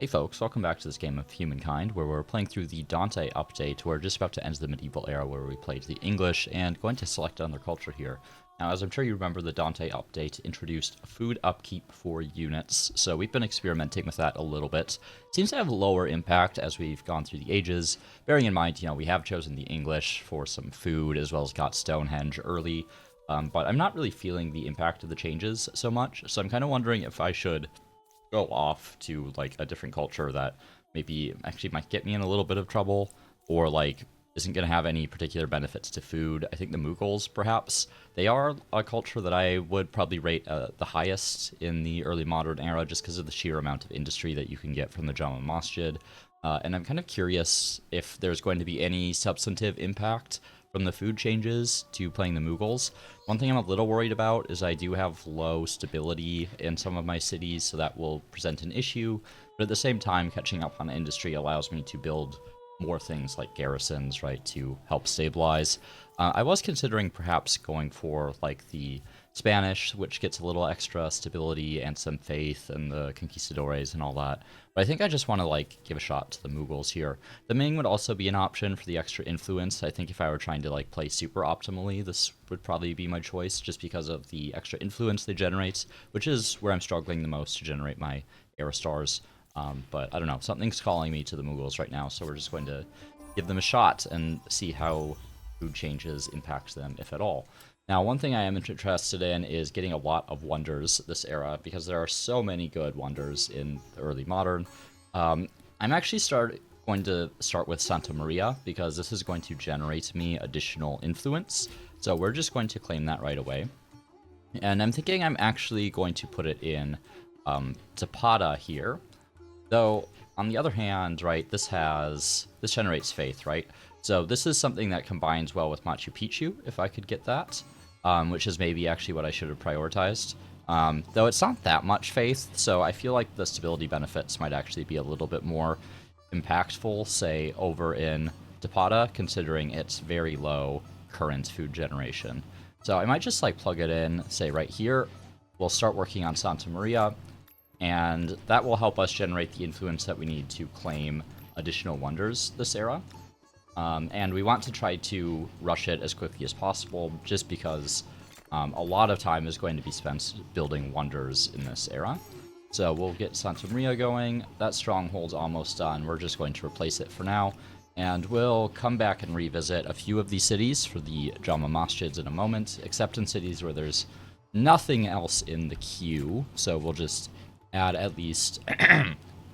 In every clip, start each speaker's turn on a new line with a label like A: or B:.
A: Hey folks, welcome back to this game of Humankind, where we're playing through the Dante update. We're just about to end the medieval era where we played the English, and going to select another culture here. Now, as I'm sure you remember, the Dante update introduced food upkeep for units, so we've been experimenting with that a little bit. Seems to have lower impact as we've gone through the ages, bearing in mind, we have chosen the English for some food, as well as got Stonehenge early, but I'm not really feeling the impact of the changes so much, so I'm kind of wondering if I should go off to like a different culture that maybe actually might get me in a little bit of trouble, or like isn't going to have any particular benefits to food. I think the Mughals, perhaps, they are a culture that I would probably rate the highest in the early modern era, just because of the sheer amount of industry that you can get from the Jama Masjid. And I'm kind of curious if there's going to be any substantive impact from the food changes to playing the Mughals. One thing I'm a little worried about is I do have low stability in some of my cities, so that will present an issue. But at the same time, catching up on industry allows me to build more things like garrisons, right, to help stabilize. I was considering perhaps going for like the Spanish, which gets a little extra stability and some faith, and the conquistadores and all that. But I think I just want to like give a shot to the Mughals here. The Ming would also be an option for the extra influence. I think if I were trying to like play super optimally, this would probably be my choice, just because of the extra influence they generate, which is where I'm struggling the most to generate my era stars. But I don't know, something's calling me to the Mughals right now, so we're just going to give them a shot and see how food changes impact them, if at all. Now, one thing I am interested in is getting a lot of wonders this era, because there are so many good wonders in the early modern. I'm actually going to start with Santa Maria, because this is going to generate me additional influence. So we're just going to claim that right away. And I'm thinking I'm actually going to put it in Zapata here. Though, on the other hand, right, this generates faith, right? So this is something that combines well with Machu Picchu, if I could get that, which is maybe actually what I should have prioritized. Though it's not that much faith, so I feel like the stability benefits might actually be a little bit more impactful, say, over in Depata, considering its very low current food generation. So I might just like plug it in, say right here. We'll start working on Santa Maria, and that will help us generate the influence that we need to claim additional wonders this era. And we want to try to rush it as quickly as possible, just because a lot of time is going to be spent building wonders in this era. So we'll get Santa Maria going. That stronghold's almost done. We're just going to replace it for now. And we'll come back and revisit a few of these cities for the Jama Masjids in a moment, except in cities where there's nothing else in the queue. So we'll just add at least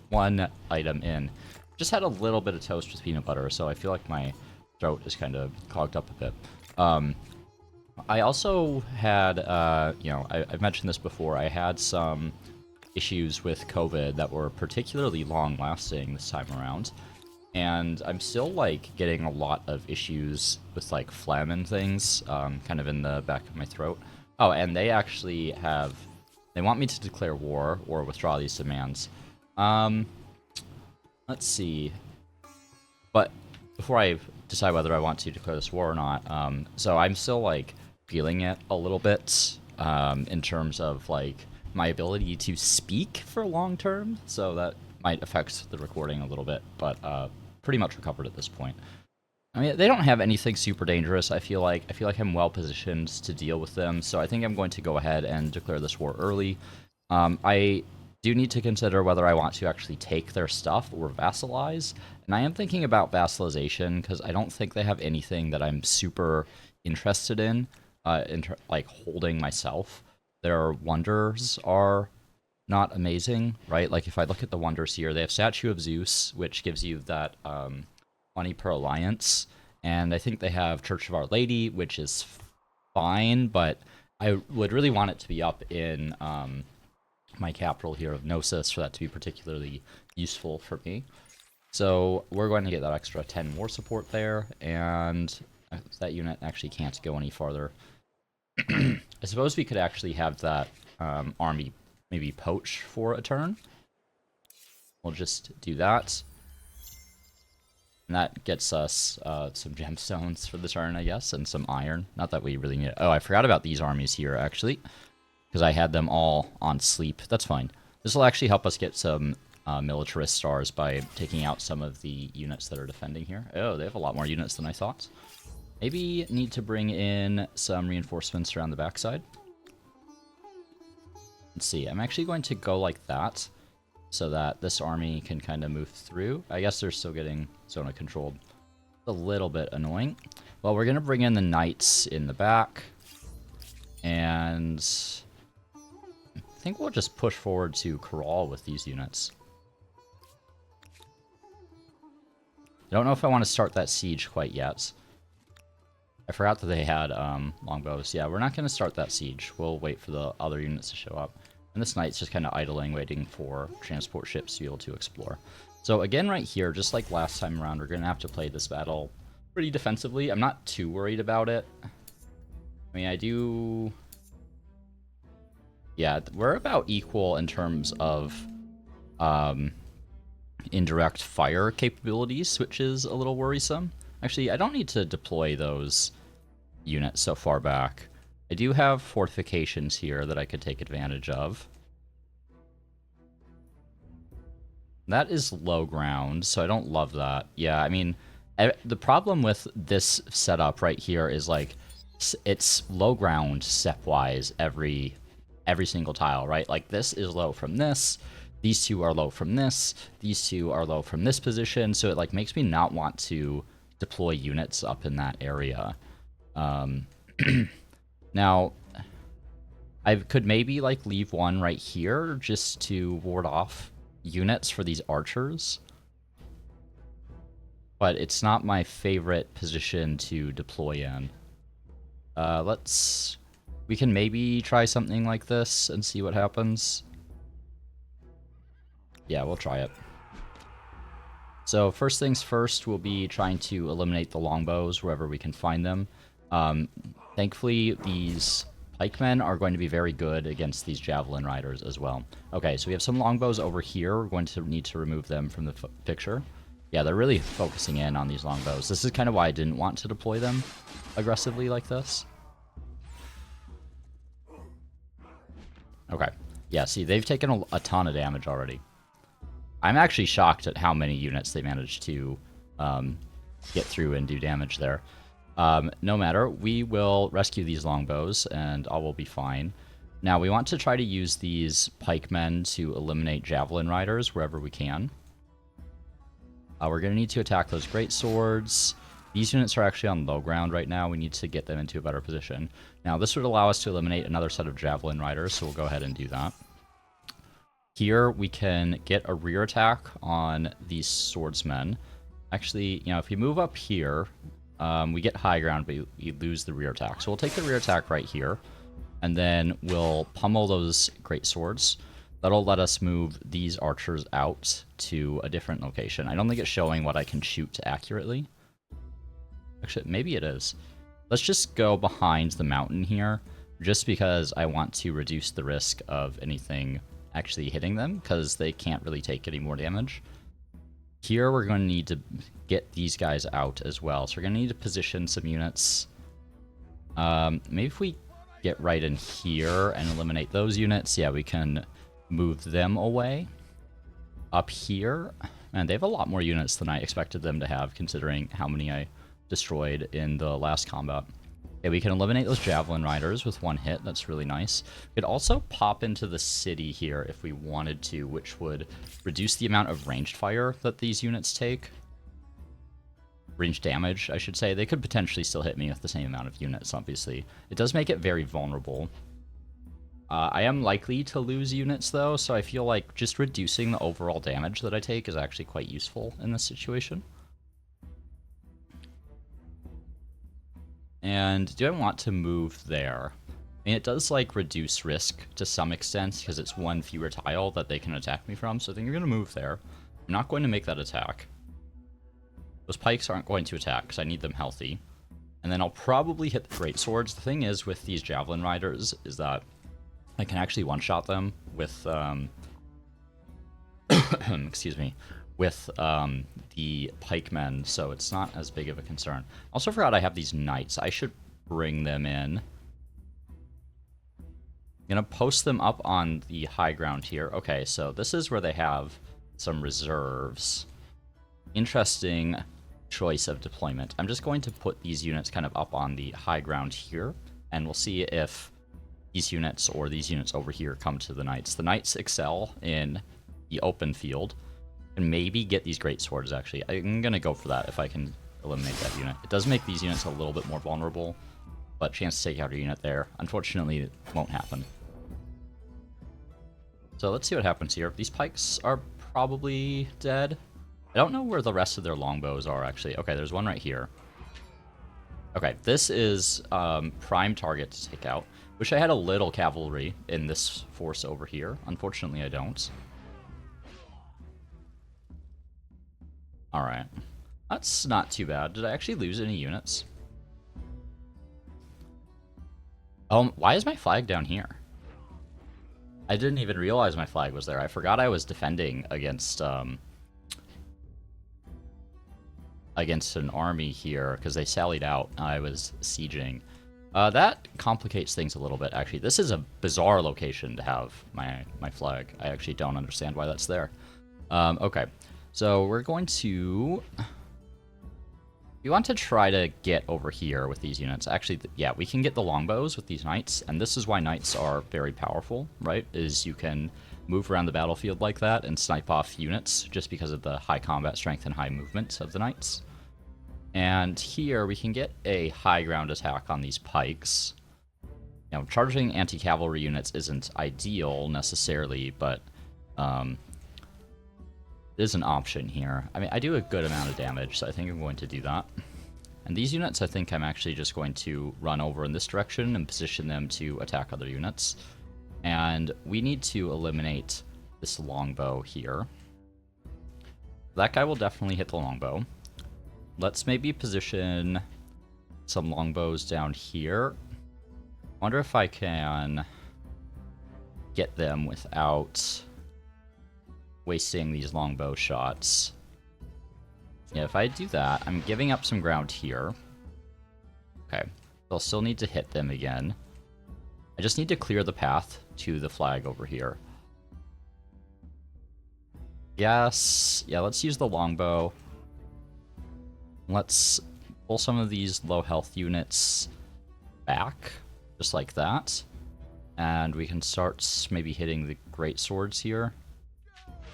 A: one item in. Just had a little bit of toast with peanut butter, so I feel like my throat is kind of clogged up a bit. I also had, I've mentioned this before, I had some issues with COVID that were particularly long-lasting this time around. And I'm still, like, getting a lot of issues with, like, phlegm and things, kind of in the back of my throat. Oh, and they actually they want me to declare war or withdraw these demands. Let's see. But before I decide whether I want to declare this war or not, so I'm still, like, feeling it a little bit, in terms of, like, my ability to speak for long term, so that might affect the recording a little bit, but pretty much recovered at this point. I mean, they don't have anything super dangerous, I feel like. I feel like I'm well positioned to deal with them, so I think I'm going to go ahead and declare this war early. I do need to consider whether I want to actually take their stuff or vassalize, and I am thinking about vassalization, because I don't think they have anything that I'm super interested in, like holding myself. Their wonders are not amazing, right? Like, if I look at the wonders here, they have Statue of Zeus, which gives you that, money per alliance, and I think they have Church of Our Lady, which is fine, but I would really want it to be up in my capital here of Gnosis for that to be particularly useful for me. So we're going to get that extra 10 war support there, and that unit actually can't go any farther. I suppose we could actually have that army maybe poach for a turn. We'll just do that. And that gets us some gemstones for the turn, I guess, and some iron. Not that we really need it. Oh, I forgot about these armies here, actually, because I had them all on sleep. That's fine. This will actually help us get some militarist stars by taking out some of the units that are defending here. Oh, they have a lot more units than I thought. Maybe need to bring in some reinforcements around the backside. Let's see, I'm actually going to go like that so that this army can kind of move through. I guess they're still getting zona controlled. A little bit annoying. Well, we're going to bring in the knights in the back. And I think we'll just push forward to Corral with these units. I don't know if I want to start that siege quite yet. I forgot that they had longbows. Yeah, we're not going to start that siege. We'll wait for the other units to show up. And this knight's just kind of idling, waiting for transport ships to be able to explore. So again, right here, just like last time around, we're going to have to play this battle pretty defensively. I'm not too worried about it. I mean, I do... Yeah, we're about equal in terms of indirect fire capabilities, which is a little worrisome. Actually, I don't need to deploy those units so far back. I do have fortifications here that I could take advantage of. That is low ground, so I don't love that. Yeah, I mean, the problem with this setup right here is, like, it's low ground step-wise every single tile, right? Like, this is low from this, these two are low from this, these two are low from this position, so it, like, makes me not want to deploy units up in that area. Now, I could maybe, like, leave one right here just to ward off units for these archers. But it's not my favorite position to deploy in. We can maybe try something like this and see what happens. Yeah, we'll try it. So first things first, we'll be trying to eliminate the longbows wherever we can find them. Thankfully, these pikemen are going to be very good against these javelin riders as well. Okay, so we have some longbows over here. We're going to need to remove them from the picture. Yeah, they're really focusing in on these longbows. This is kind of why I didn't want to deploy them aggressively like this. Okay. Yeah, see, they've taken a ton of damage already. I'm actually shocked at how many units they managed to get through and do damage there. No matter, we will rescue these longbows, and all will be fine. Now, we want to try to use these pikemen to eliminate javelin riders wherever we can. We're going to need to attack those great swords. These units are actually on low ground right now. We need to get them into a better position. Now, this would allow us to eliminate another set of javelin riders, so we'll go ahead and do that. Here, we can get a rear attack on these swordsmen. Actually, you know, if we move up here, we get high ground, but we lose the rear attack. So we'll take the rear attack right here, and then we'll pummel those great swords. That'll let us move these archers out to a different location. I don't think it's showing what I can shoot accurately. Actually, maybe it is. Let's just go behind the mountain here, just because I want to reduce the risk of anything actually hitting them, because they can't really take any more damage. Here, we're going to need to get these guys out as well. So we're going to need to position some units. Maybe if we get right in here and eliminate those units, yeah, we can move them away. Up here, and they have a lot more units than I expected them to have, considering how many I destroyed in the last combat. Okay, we can eliminate those javelin riders with one hit. That's really nice. We could also pop into the city here if we wanted to, which would reduce the amount of ranged fire that these units take. Ranged damage, I should say. They could potentially still hit me with the same amount of units, obviously. It does make it very vulnerable. I am likely to lose units, though, so I feel like just reducing the overall damage that I take is actually quite useful in this situation. And do I want to move there? I mean, it does, like, reduce risk to some extent, because it's one fewer tile that they can attack me from, so I think I'm going to move there. I'm not going to make that attack. Those pikes aren't going to attack, because I need them healthy. And then I'll probably hit the great swords. The thing is, with these javelin riders, is that I can actually one-shot them with, excuse me, with the pikemen, so it's not as big of a concern. Also forgot I have these knights. I should bring them in. I'm gonna post them up on the high ground here. Okay, so this is where they have some reserves. Interesting choice of deployment. I'm just going to put these units kind of up on the high ground here, and we'll see if these units or these units over here come to the knights. The knights excel in the open field, and maybe get these great swords, actually. I'm going to go for that if I can eliminate that unit. It does make these units a little bit more vulnerable, but chance to take out a unit there, unfortunately, it won't happen. So let's see what happens here. These pikes are probably dead. I don't know where the rest of their longbows are, actually. Okay, there's one right here. Okay, this is prime target to take out. Wish I had a little cavalry in this force over here. Unfortunately, I don't. Alright. That's not too bad. Did I actually lose any units? Why is my flag down here? I didn't even realize my flag was there. I forgot I was defending against an army here because they sallied out. I was sieging. That complicates things a little bit, actually. This is a bizarre location to have my flag. I actually don't understand why that's there. Okay, so we're going to... We want to try to get over here with these units. Actually, yeah, we can get the longbows with these knights, and this is why knights are very powerful, right? Is you can move around the battlefield like that and snipe off units just because of the high combat strength and high movement of the knights. And here we can get a high ground attack on these pikes. You know, charging anti-cavalry units isn't ideal necessarily, but it is an option here. I mean, I do a good amount of damage, so I think I'm going to do that. And these units, I think I'm actually just going to run over in this direction and position them to attack other units. And we need to eliminate this longbow here. That guy will definitely hit the longbow. Let's maybe position some longbows down here. Wonder if I can get them without wasting these longbow shots. Yeah, if I do that, I'm giving up some ground here. Okay, I'll still need to hit them again. I just need to clear the path to the flag over here. Yes, yeah, let's use the longbow. Let's pull some of these low health units back, just like that. And we can start maybe hitting the great swords here.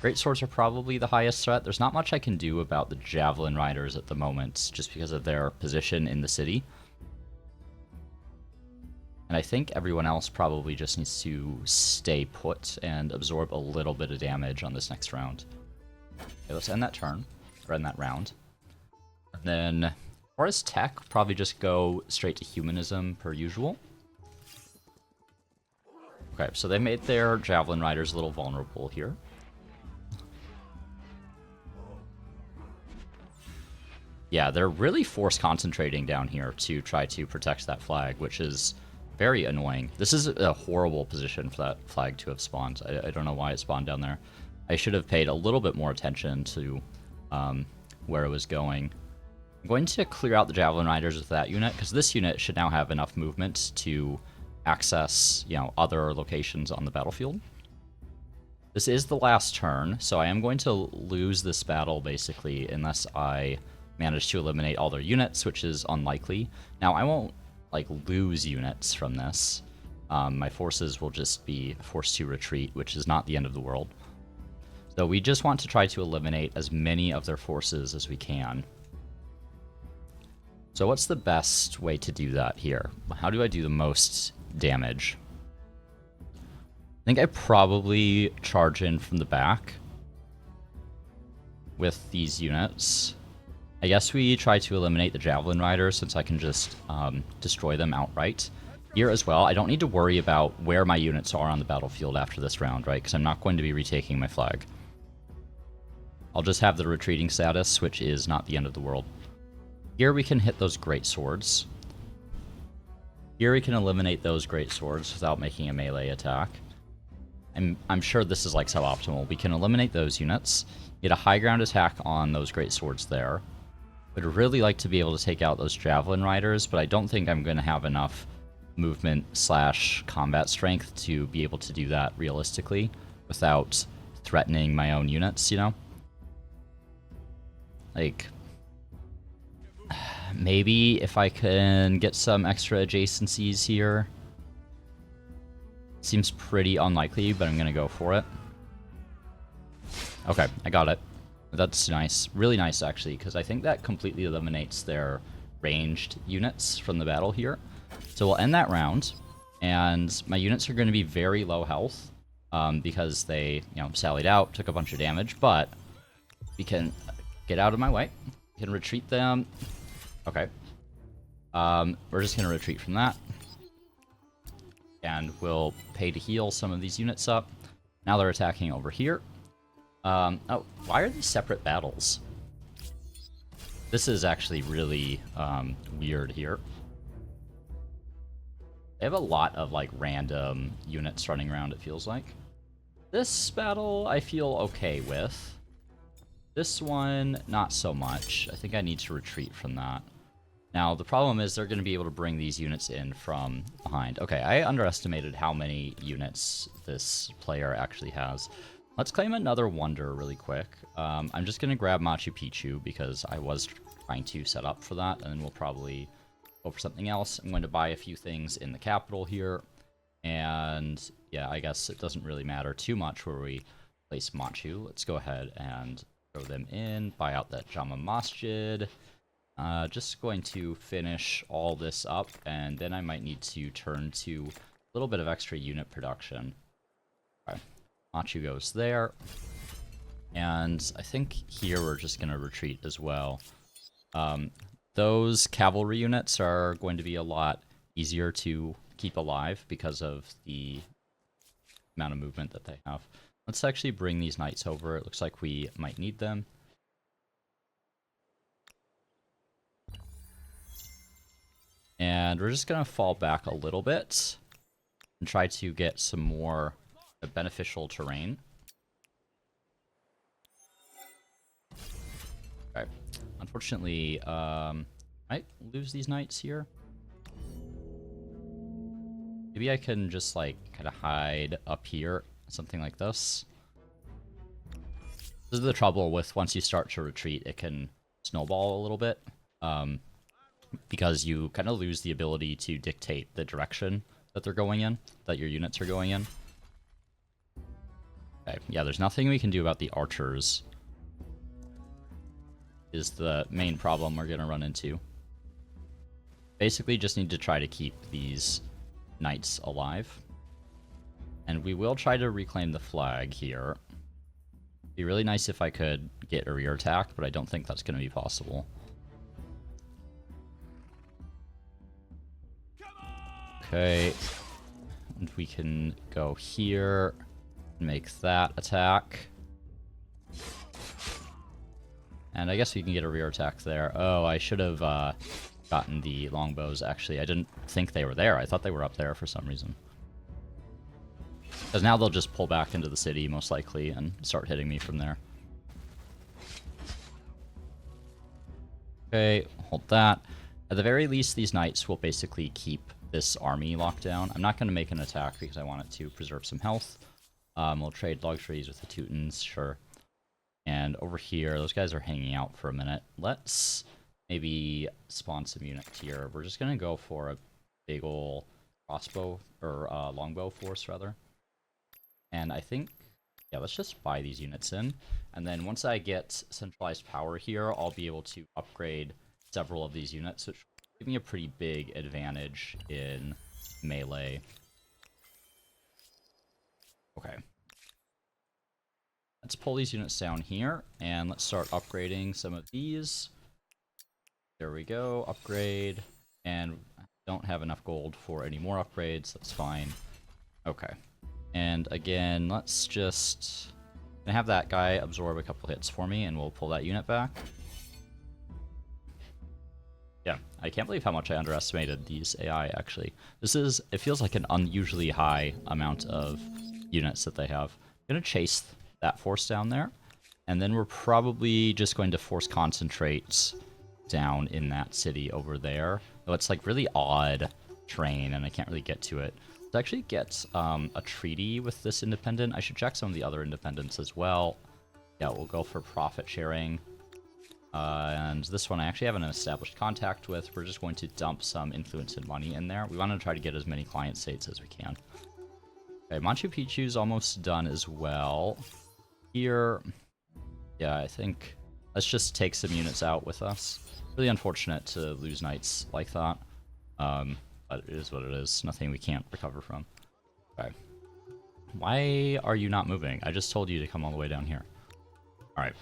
A: Great swords are probably the highest threat. There's not much I can do about the javelin riders at the moment, just because of their position in the city. And I think everyone else probably just needs to stay put and absorb a little bit of damage on this next round. Okay, let's end that turn, or end that round. And then, as far as tech, probably just go straight to humanism per usual. Okay, so they made their javelin riders a little vulnerable here. Yeah, they're really force concentrating down here to try to protect that flag, which is very annoying. This is a horrible position for that flag to have spawned. I don't know why it spawned down there. I should have paid a little bit more attention to where it was going. I'm going to clear out the javelin riders with that unit, because this unit should now have enough movement to access, you know, other locations on the battlefield. This is the last turn, so I am going to lose this battle, basically, unless I manage to eliminate all their units, which is unlikely. Now, I won't, like, lose units from this. My forces will just be forced to retreat, which is not the end of the world. So we just want to try to eliminate as many of their forces as we can. So what's the best way to do that here? How do I do the most damage? I think I probably charge in from the back with these units. I guess we try to eliminate the javelin riders, since I can just destroy them outright. Here as well, I don't need to worry about where my units are on the battlefield after this round, right? Because I'm not going to be retaking my flag. I'll just have the retreating status, which is not the end of the world. Here we can hit those great swords. Here we can eliminate those great swords without making a melee attack. I'm sure this is like suboptimal. We can eliminate those units, get a high ground attack on those great swords there. Would really like to be able to take out those javelin riders, but I don't think I'm going to have enough movement / combat strength to be able to do that realistically without threatening my own units, you know? Like, maybe if I can get some extra adjacencies here. Seems pretty unlikely, but I'm gonna go for it. Okay, I got it. That's nice. Really nice, actually, because I think that completely eliminates their ranged units from the battle here. So we'll end that round, and my units are going to be very low health because they, you know, sallied out, took a bunch of damage, but we can get out of my way. We can retreat them. Okay. We're just going to retreat from that. And we'll pay to heal some of these units up. Now they're attacking over here. Oh, why are these separate battles? This is actually really weird here. They have a lot of, like, random units running around, it feels like. This battle, I feel okay with. This one, not so much. I think I need to retreat from that. Now, the problem is they're going to be able to bring these units in from behind. Okay, I underestimated how many units this player actually has. Let's claim another wonder really quick. I'm just going to grab Machu Picchu because I was trying to set up for that, and then we'll probably go for something else. I'm going to buy a few things in the capital here, and yeah, I guess it doesn't really matter too much where we place Machu. Let's go ahead and throw them in, buy out that Jama Masjid. Just going to finish all this up, and then I might need to turn to a little bit of extra unit production. Okay. Machu goes there, and I think here we're just going to retreat as well. Those cavalry units are going to be a lot easier to keep alive because of the amount of movement that they have. Let's actually bring these knights over. It looks like we might need them. And we're just going to fall back a little bit and try to get some more beneficial terrain. Okay. Unfortunately, might lose these knights here. Maybe I can just, like, kind of hide up here, something like this. This is the trouble with once you start to retreat, it can snowball a little bit. Because you kind of lose the ability to dictate the direction that they're going in, that your units are going in. Okay, yeah, there's nothing we can do about the archers. Is the main problem we're going to run into. Basically, just need to try to keep these knights alive. And we will try to reclaim the flag here. It'd be really nice if I could get a rear attack, but I don't think that's going to be possible. Okay, and we can go here and make that attack. And I guess we can get a rear attack there. Oh, I should have gotten the longbows, actually. I didn't think they were there. I thought they were up there for some reason. Because now they'll just pull back into the city, most likely, and start hitting me from there. Okay, hold that. At the very least, these knights will basically keep this army locked down. I'm not going to make an attack because I want it to preserve some health. We'll trade luxuries with the Teutons, sure. And over here, those guys are hanging out for a minute. Let's maybe spawn some units here. We're just going to go for a big ol' crossbow, or longbow force, rather. And I think, yeah, let's just buy these units in. And then once I get centralized power here, I'll be able to upgrade several of these units, which give me a pretty big advantage in melee. Okay. Let's pull these units down here, and let's start upgrading some of these. There we go, upgrade. And I don't have enough gold for any more upgrades, that's fine. Okay. And again, let's just have that guy absorb a couple hits for me, and we'll pull that unit back. Yeah, I can't believe how much I underestimated these AI, actually. It feels like an unusually high amount of units that they have. I'm going to chase that force down there, and then we're probably just going to force concentrate down in that city over there. Though it's like really odd terrain, and I can't really get to it. To actually get a treaty with this independent, I should check some of the other independents as well. Yeah, we'll go for profit sharing. And this one I actually have an established contact with. We're just going to dump some influence and money in there. We want to try to get as many client states as we can. Okay, Machu Picchu's almost done as well. Here, yeah, I think let's just take some units out with us. Really unfortunate to lose knights like that. But it is what it is. Nothing we can't recover from. Okay. Why are you not moving? I just told you to come all the way down here. Alright.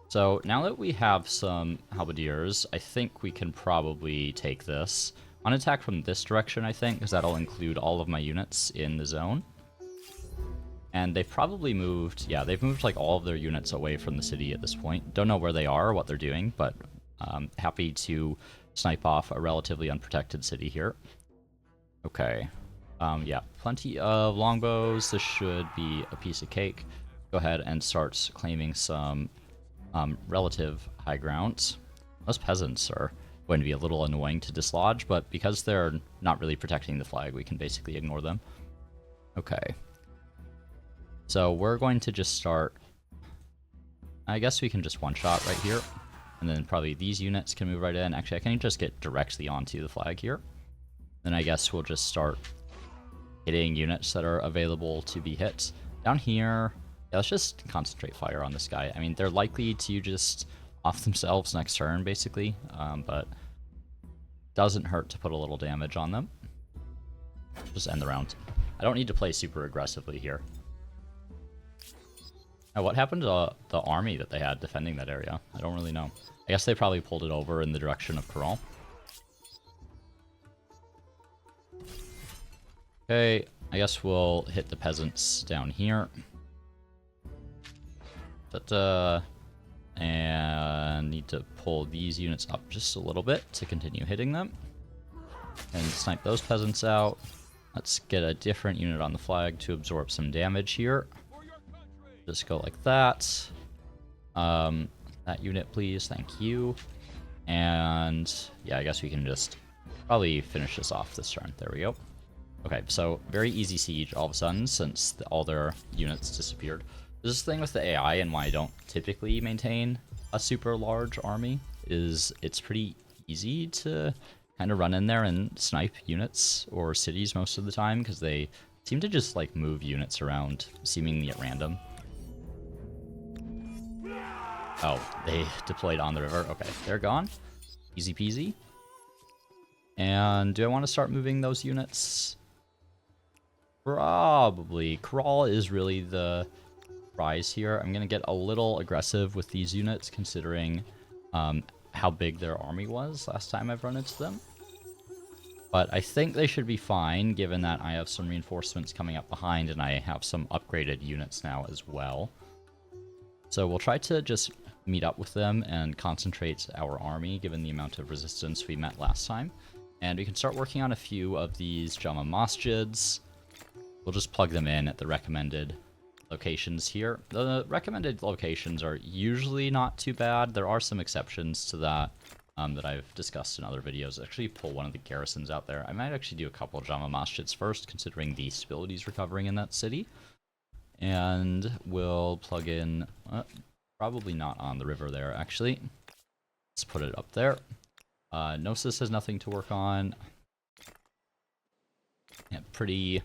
A: So now that we have some halberdiers, I think we can probably take this. On attack from this direction, I think, because that'll include all of my units in the zone. And they've probably moved, yeah, they've moved like all of their units away from the city at this point. Don't know where they are or what they're doing, but happy to snipe off a relatively unprotected city here. Okay. Yeah, plenty of longbows. This should be a piece of cake. Go ahead and start claiming some relative high ground. Those peasants are going to be a little annoying to dislodge, but because they're not really protecting the flag, we can basically ignore them. Okay. So we're going to just start... I guess we can just one-shot right here. And then probably these units can move right in. Actually, I can just get directly onto the flag here. Then I guess we'll just start hitting units that are available to be hit. Down here... Yeah, let's just concentrate fire on this guy. I mean, they're likely to just off themselves next turn, basically, but doesn't hurt to put a little damage on them. Just end the round. I don't need to play super aggressively here. Now, what happened to the army that they had defending that area? I don't really know. I guess they probably pulled it over in the direction of Corral. Okay, I guess we'll hit the peasants down here. And need to pull these units up just a little bit to continue hitting them. And snipe those peasants out. Let's get a different unit on the flag to absorb some damage here. Just go like that. That unit, please. Thank you. And yeah, I guess we can just probably finish this off this turn. There we go. Okay, so very easy siege all of a sudden since all their units disappeared. This thing with the AI and why I don't typically maintain a super large army is it's pretty easy to kind of run in there and snipe units or cities most of the time because they seem to just like move units around seemingly at random. Oh, they deployed on the river. Okay, they're gone. Easy peasy. And do I want to start moving those units? Probably. Crawl is really the prize here. I'm going to get a little aggressive with these units considering how big their army was last time I've run into them. But I think they should be fine given that I have some reinforcements coming up behind and I have some upgraded units now as well. So we'll try to just meet up with them and concentrate our army given the amount of resistance we met last time. And we can start working on a few of these Jama Masjids. We'll just plug them in at the recommended locations here. The recommended locations are usually not too bad. There are some exceptions to that that I've discussed in other videos. Actually pull one of the garrisons out there. I might actually do a couple of Jama Masjids first, considering the stability's recovering in that city. And we'll plug in... probably not on the river there, actually. Let's put it up there. Gnosis has nothing to work on. Yeah, pretty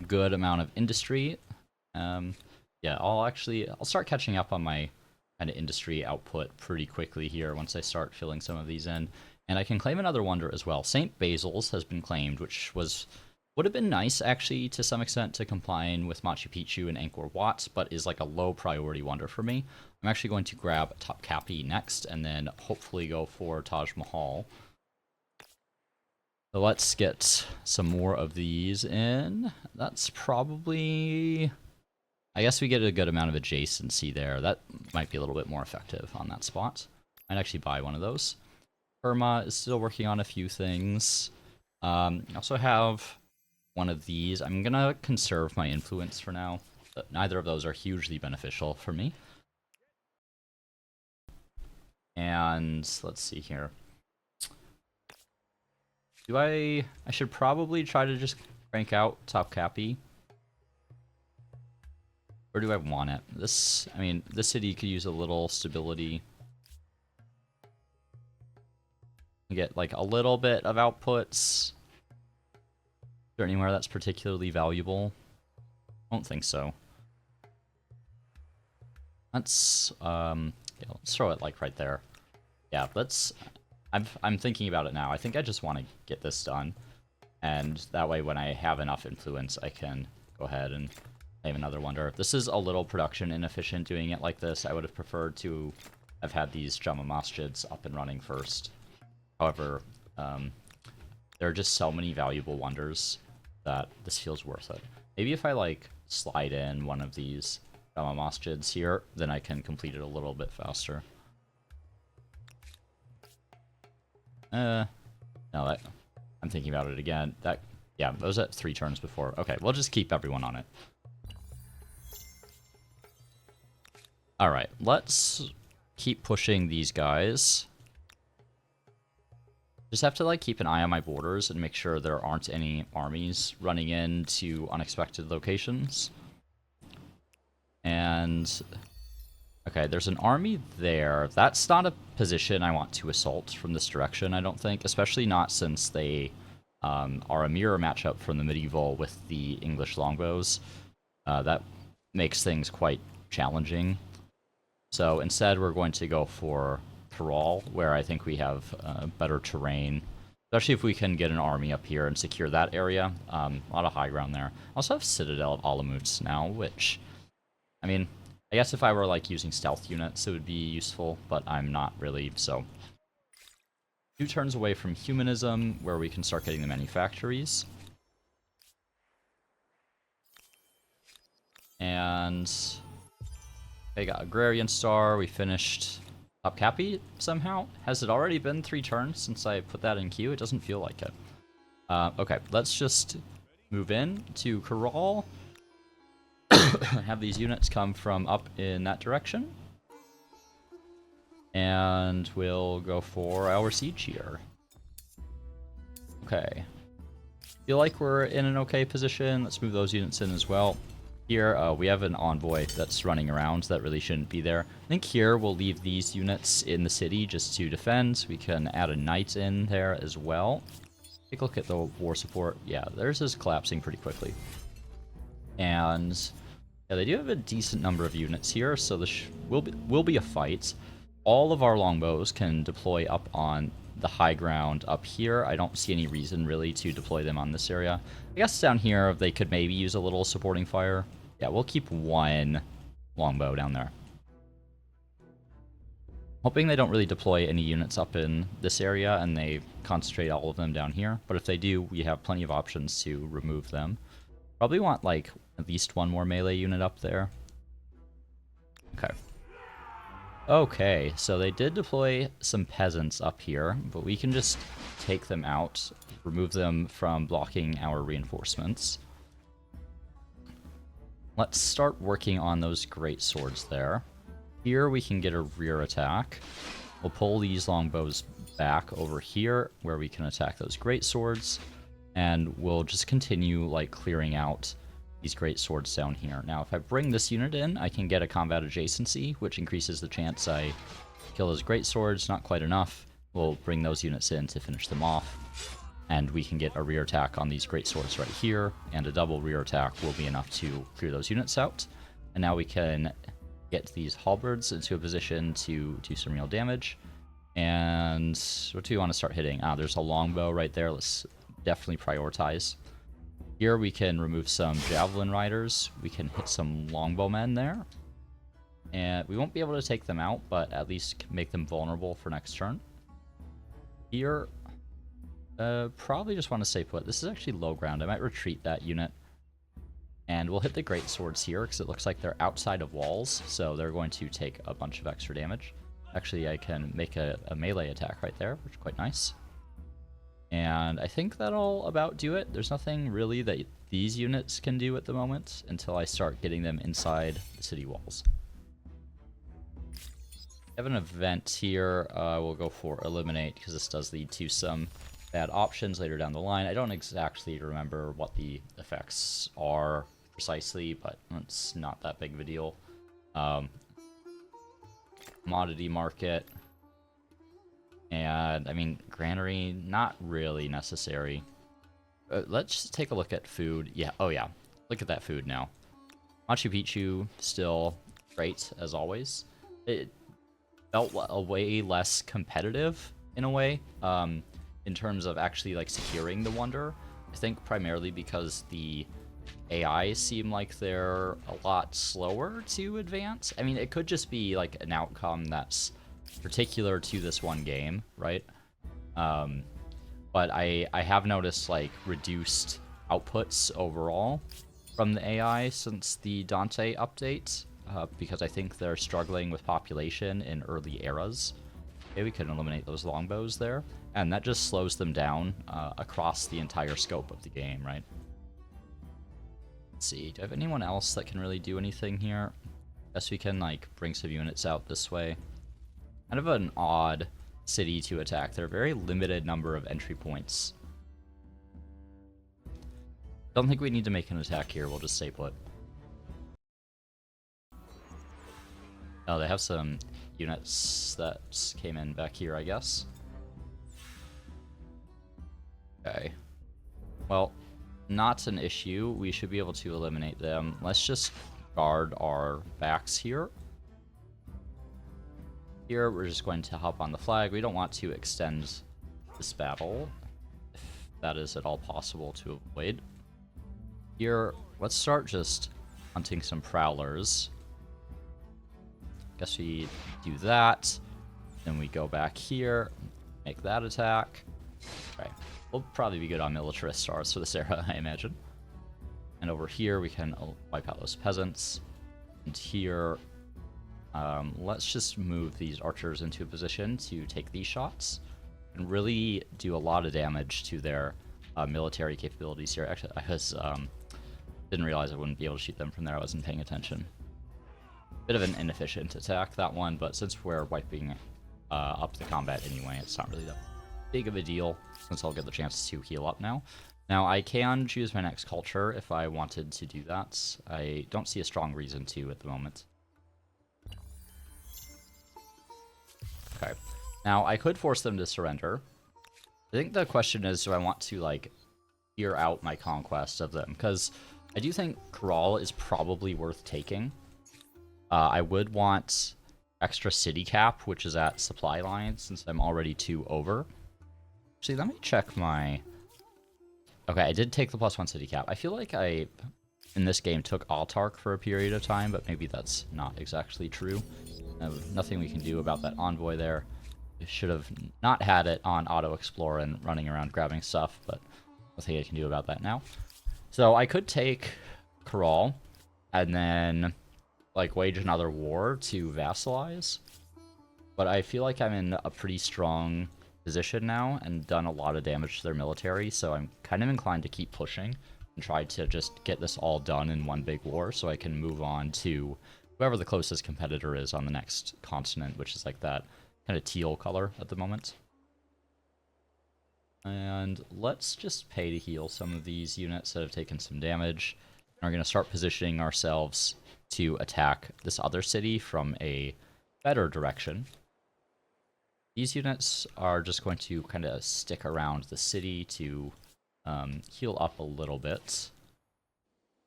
A: good amount of industry. Yeah, I'll start catching up on my kind of industry output pretty quickly here once I start filling some of these in. And I can claim another wonder as well. St. Basil's has been claimed, which would have been nice, actually, to some extent, to combine with Machu Picchu and Angkor Wat, but is like a low priority wonder for me. I'm actually going to grab Topkapi next, and then hopefully go for Taj Mahal. So let's get some more of these in. That's probably... I guess we get a good amount of adjacency there. That might be a little bit more effective on that spot. I'd actually buy one of those. Burma is still working on a few things. I also have one of these. I'm going to conserve my influence for now. But neither of those are hugely beneficial for me. And let's see here. I should probably try to just crank out Topkapi. Where do I want it? This, I mean, this city could use a little stability. Get like a little bit of outputs. Is there anywhere that's particularly valuable? I don't think so. Let's yeah, let's throw it like right there. Yeah, let's. I'm thinking about it now. I think I just want to get this done, and that way when I have enough influence, I can go ahead and claim another wonder. This is a little production inefficient doing it like this. I would have preferred to have had these Jama Masjids up and running first. However, there are just so many valuable wonders that this feels worth it. Maybe if I like slide in one of these Jama Masjids here, then I can complete it a little bit faster. No, I'm thinking about it again. Yeah, that was at 3 turns before. Okay, we'll just keep everyone on it. Alright, let's keep pushing these guys. Just have to like keep an eye on my borders and make sure there aren't any armies running into unexpected locations. And okay, there's an army there. That's not a position I want to assault from this direction, I don't think. Especially not since they are a mirror matchup from the medieval with the English longbows. That makes things quite challenging. So instead we're going to go for Tyrol, where I think we have better terrain. Especially if we can get an army up here and secure that area. A lot of high ground there. I also have Citadel of Alamuts now, which, I mean, I guess if I were like using stealth units, it would be useful, but I'm not really, so. 2 turns away from humanism, where we can start getting the manufactories. And I got Agrarian Star, we finished Topkapi somehow. Has it already been 3 turns since I put that in queue? It doesn't feel like it. Okay, let's just move in to Corral. Have these units come from up in that direction. And we'll go for our siege here. Okay. Feel like we're in an okay position. Let's move those units in as well. Here, we have an envoy that's running around that really shouldn't be there. I think here we'll leave these units in the city just to defend. We can add a knight in there as well. Take a look at the war support. Yeah, theirs is collapsing pretty quickly. And yeah, they do have a decent number of units here, so this will be a fight. All of our longbows can deploy up on the high ground up here. I don't see any reason really to deploy them on this area. I guess down here they could maybe use a little supporting fire. Yeah, we'll keep 1 longbow down there. Hoping they don't really deploy any units up in this area and they concentrate all of them down here. But if they do, we have plenty of options to remove them. Probably want like at least 1 more melee unit up there. Okay. Okay, so they did deploy some peasants up here, but we can just take them out, remove them from blocking our reinforcements. Let's start working on those great swords there. Here we can get a rear attack. We'll pull these longbows back over here, where we can attack those great swords, and we'll just continue like clearing out these great swords down here. Now, if I bring this unit in, I can get a combat adjacency, which increases the chance I kill those great swords. Not quite enough. We'll bring those units in to finish them off, and we can get a rear attack on these great swords right here, and a double rear attack will be enough to clear those units out. And now we can get these halberds into a position to do some real damage. And what do we want to start hitting? There's a longbow right there. Let's definitely prioritize. Here we can remove some javelin riders. We can hit some longbowmen there. And we won't be able to take them out, but at least make them vulnerable for next turn. Here, probably just want to stay put. This is actually low ground. I might retreat that unit. And we'll hit the great swords here, because it looks like they're outside of walls, so they're going to take a bunch of extra damage. Actually, I can make a melee attack right there, which is quite nice. And I think that'll about do it. There's nothing really that these units can do at the moment until I start getting them inside the city walls. I have an event here. We'll go for eliminate, because this does lead to some bad options later down the line. I don't exactly remember what the effects are precisely, but it's not that big of a deal. Commodity market. And, I mean, granary, not really necessary. Let's just take a look at food. Yeah, oh yeah. Look at that food now. Machu Picchu, still great, as always. It felt a way less competitive, in a way, in terms of actually, like, securing the wonder. I think primarily because the AI seem like they're a lot slower to advance. I mean, it could just be, like, an outcome that's particular to this one game, right? But I have noticed, like, reduced outputs overall from the AI since the Dante update, because I think they're struggling with population in early eras. Okay, we can eliminate those longbows there, and that just slows them down across the entire scope of the game, right? Let's see, do I have anyone else that can really do anything here? Guess we can, like, bring some units out this way. Kind of an odd city to attack. There are a very limited number of entry points. Don't think we need to make an attack here, we'll just stay put. Oh, they have some units that came in back here, I guess. Okay. Well, not an issue. We should be able to eliminate them. Let's just guard our backs here. Here, we're just going to hop on the flag. We don't want to extend this battle, if that is at all possible to avoid. Here, let's start just hunting some prowlers. Guess we do that. Then we go back here, make that attack. Okay, we'll probably be good on militarist stars for this era, I imagine. And over here, we can wipe out those peasants. And here, let's just move these archers into a position to take these shots and really do a lot of damage to their military capabilities here. Actually, I didn't realize I wouldn't be able to shoot them from there. I wasn't paying attention. Bit of an inefficient attack, that one, but since we're wiping up the combat anyway, it's not really that big of a deal, since I'll get the chance to heal up now. Now, I can choose my next culture if I wanted to do that. I don't see a strong reason to at the moment. Okay. Now, I could force them to surrender. I think the question is, do I want to, like, hear out my conquest of them? Because I do think Corral is probably worth taking. I would want extra city cap, which is at supply lines, since I'm already 2 over. Actually, let me check my... Okay, I did take the +1 city cap. I feel like I, in this game, took Autark for a period of time, but maybe that's not exactly true. Nothing we can do about that envoy there. I should have not had it on auto explore and running around grabbing stuff, but nothing I can do about that now. So I could take Corral and then, like, wage another war to vassalize, but I feel like I'm in a pretty strong position now and done a lot of damage to their military, so I'm kind of inclined to keep pushing and try to just get this all done in one big war so I can move on to whoever the closest competitor is on the next continent, which is like that kind of teal color at the moment. And let's just pay to heal some of these units that have taken some damage. And we're going to start positioning ourselves to attack this other city from a better direction. These units are just going to kind of stick around the city to heal up a little bit.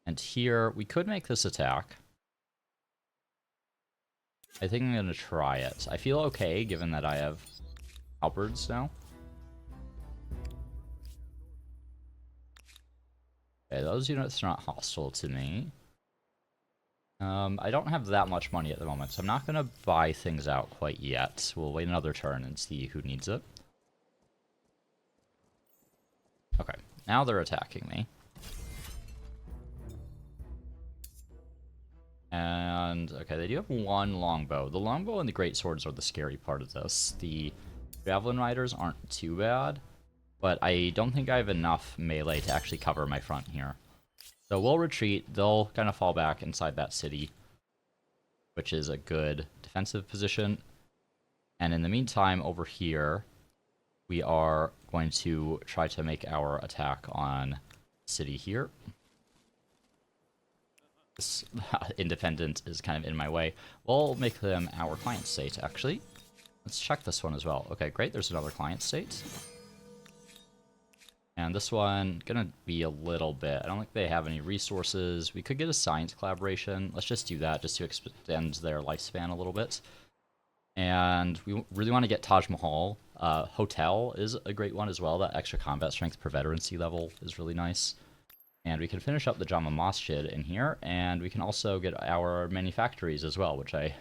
A: And here, we could make this attack. I think I'm going to try it. I feel okay, given that I have halberds now. Okay, those units are not hostile to me. I don't have that much money at the moment, so I'm not going to buy things out quite yet. We'll wait another turn and see who needs it. Okay, now they're attacking me. And, okay, they do have one longbow. The longbow and the great swords are the scary part of this. The javelin riders aren't too bad, but I don't think I have enough melee to actually cover my front here. So we'll retreat. They'll kind of fall back inside that city, which is a good defensive position. And in the meantime, over here, we are going to try to make our attack on city here. This independent is kind of in my way. We'll make them our client state, actually. Let's check this one as well. Okay, great. There's another client state. And this one, gonna be a little bit. I don't think they have any resources. We could get a science collaboration. Let's just do that just to extend their lifespan a little bit. And we really want to get Taj Mahal. Hotel is a great one as well. That extra combat strength per veterancy level is really nice. And we can finish up the Jama Masjid in here. And we can also get our manufactories as well, which I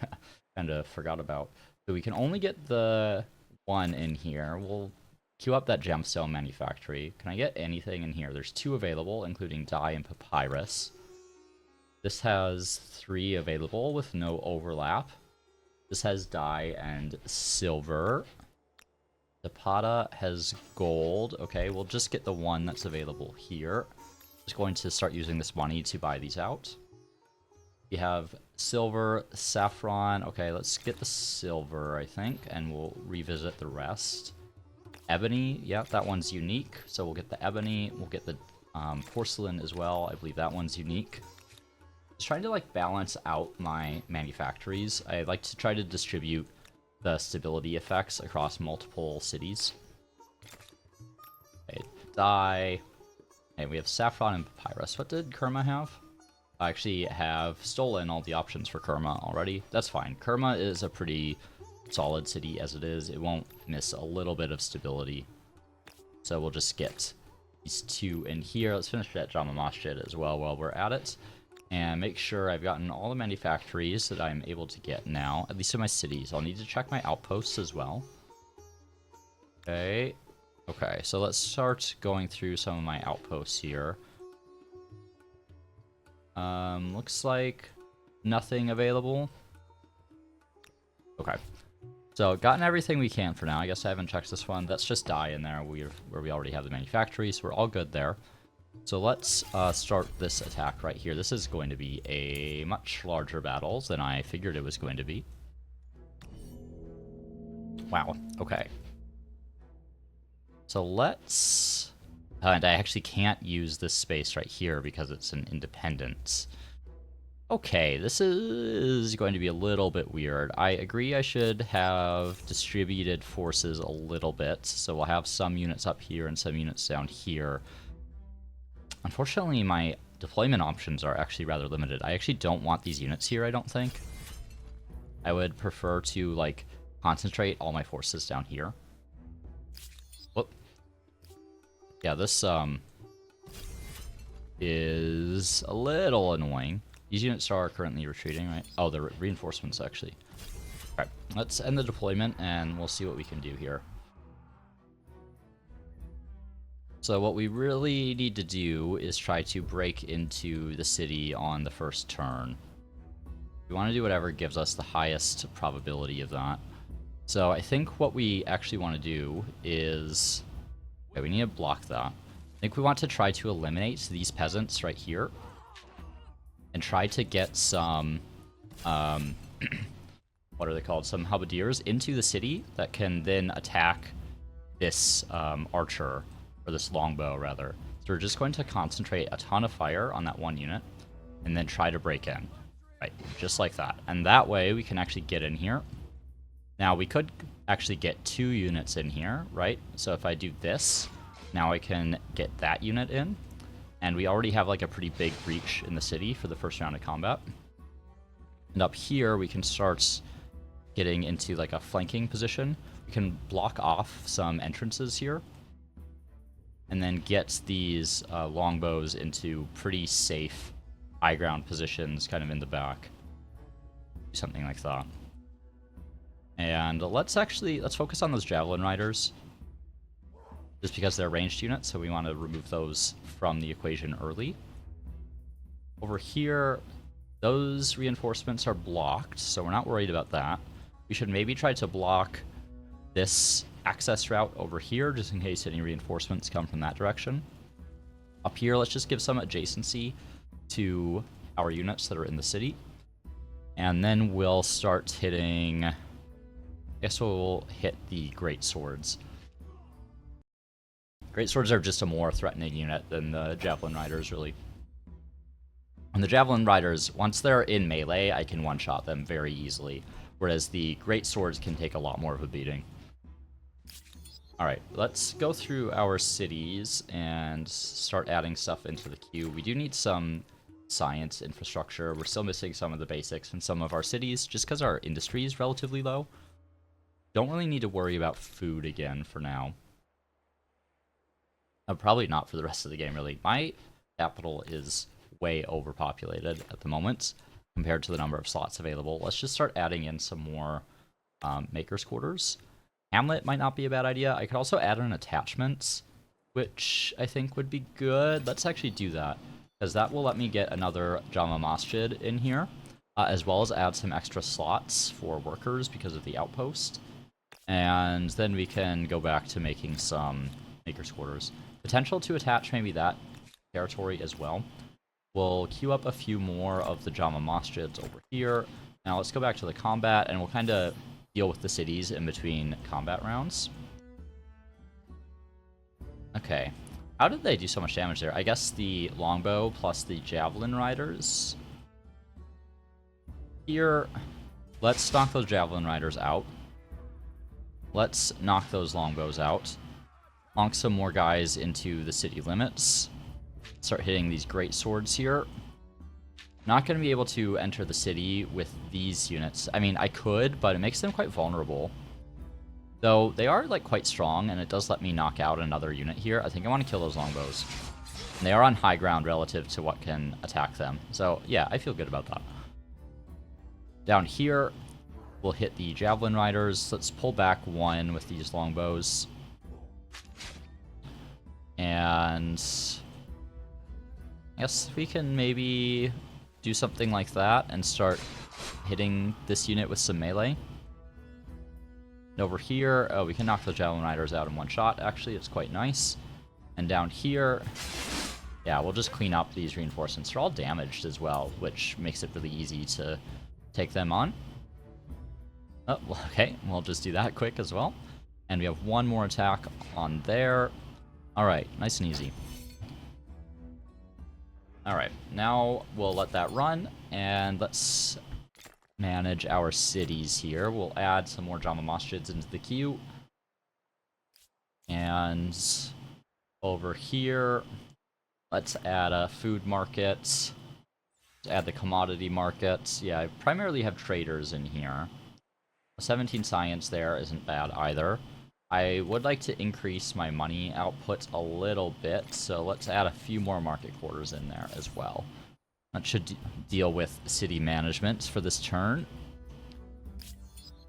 A: kind of forgot about. So we can only get the one in here. We'll queue up that gemstone manufactory. Can I get anything in here? There's 2 available, including dye and papyrus. This has 3 available with no overlap. This has dye and silver. Zapata has gold. Okay, we'll just get the one that's available here. Just going to start using this money to buy these out. We have silver, saffron. Okay, let's get the silver, I think, and we'll revisit the rest. Ebony, yeah, that one's unique. So we'll get the ebony. We'll get the porcelain as well. I believe that one's unique. Just trying to like balance out my manufactories. I like to try to distribute the stability effects across multiple cities. Okay, dye. Okay, we have saffron and papyrus. What did Kerma have? I actually have stolen all the options for Kerma already. That's fine. Kerma is a pretty solid city as it is. It won't miss a little bit of stability. So we'll just get these 2 in here. Let's finish that Jama Masjid as well while we're at it. And make sure I've gotten all the manufactories that I'm able to get now, at least in my cities. I'll need to check my outposts as well. Okay. Okay, so let's start going through some of my outposts here. Looks like nothing available. Okay. So, gotten everything we can for now. I guess I haven't checked this one. That's just dye in there where we already have the manufactory, so we're all good there. So let's start this attack right here. This is going to be a much larger battle than I figured it was going to be. Wow, okay. So let's... and I actually can't use this space right here because it's an independence. Okay, this is going to be a little bit weird. I agree I should have distributed forces a little bit. So we'll have some units up here and some units down here. Unfortunately, my deployment options are actually rather limited. I actually don't want these units here, I don't think. I would prefer to, like, concentrate all my forces down here. Whoop. Yeah, this, is a little annoying. These units are currently retreating, right? Oh, they're reinforcements, actually. Alright, let's end the deployment, and we'll see what we can do here. So what we really need to do is try to break into the city on the first turn. We want to do whatever gives us the highest probability of that. So I think what we actually want to do is... okay, we need to block that. I think we want to try to eliminate these peasants right here. And try to get some... what are they called? Some halberdiers into the city that can then attack this archer. Or this longbow, rather. So we're just going to concentrate a ton of fire on that one unit, and then try to break in. Right, just like that. And that way, we can actually get in here. Now, we could actually get 2 units in here, right? So if I do this, now I can get that unit in. And we already have, like, a pretty big breach in the city for the first round of combat. And up here, we can start getting into, like, a flanking position. We can block off some entrances here. And then get these longbows into pretty safe high ground positions kind of in the back. Something like that. And let's focus on those javelin riders. Just because they're ranged units, so we want to remove those from the equation early. Over here, those reinforcements are blocked, so we're not worried about that. We should maybe try to block this access route over here, just in case any reinforcements come from that direction. Up here, let's just give some adjacency to our units that are in the city. And then we'll start hitting... I guess we'll hit the great swords. Great swords are just a more threatening unit than the javelin riders, really. And the javelin riders, once they're in melee, I can one-shot them very easily, whereas the great swords can take a lot more of a beating. Alright, let's go through our cities and start adding stuff into the queue. We do need some science infrastructure. We're still missing some of the basics in some of our cities, just because our industry is relatively low. Don't really need to worry about food again for now. Probably not for the rest of the game, really. My capital is way overpopulated at the moment compared to the number of slots available. Let's just start adding in some more maker's quarters. Hamlet might not be a bad idea. I could also add in attachments, which I think would be good. Let's actually do that, because that will let me get another Jama Masjid in here, as well as add some extra slots for workers because of the outpost. And then we can go back to making some maker's quarters. Potential to attach maybe that territory as well. We'll queue up a few more of the Jama Masjids over here. Now let's go back to the combat, and we'll kind of deal with the cities in between combat rounds. Okay. How did they do so much damage there? I guess the longbow plus the javelin riders. Here, let's knock those javelin riders out. Let's knock those longbows out. Honk some more guys into the city limits. Start hitting these great swords here. Not going to be able to enter the city with these units. I mean, I could, but it makes them quite vulnerable. Though they are like quite strong, and it does let me knock out another unit here. I think I want to kill those longbows. And they are on high ground relative to what can attack them. So yeah, I feel good about that. Down here, we'll hit the javelin riders. Let's pull back one with these longbows. And I guess we can maybe do something like that and start hitting this unit with some melee. And over here, oh, we can knock the javelin riders out in one shot. Actually, it's quite nice. And down here, yeah, we'll just clean up these reinforcements. They're all damaged as well, which makes it really easy to take them on. Oh, okay, we'll just do that quick as well. And we have one more attack on there. Alright, nice and easy. Alright, now we'll let that run, and let's manage our cities here. We'll add some more Jama Masjids into the queue. And over here, let's add a food market. Let's add the commodity market. Yeah, I primarily have traders in here. 17 science there isn't bad either. I would like to increase my money output a little bit, so let's add a few more market quarters in there as well. That should deal with city management for this turn.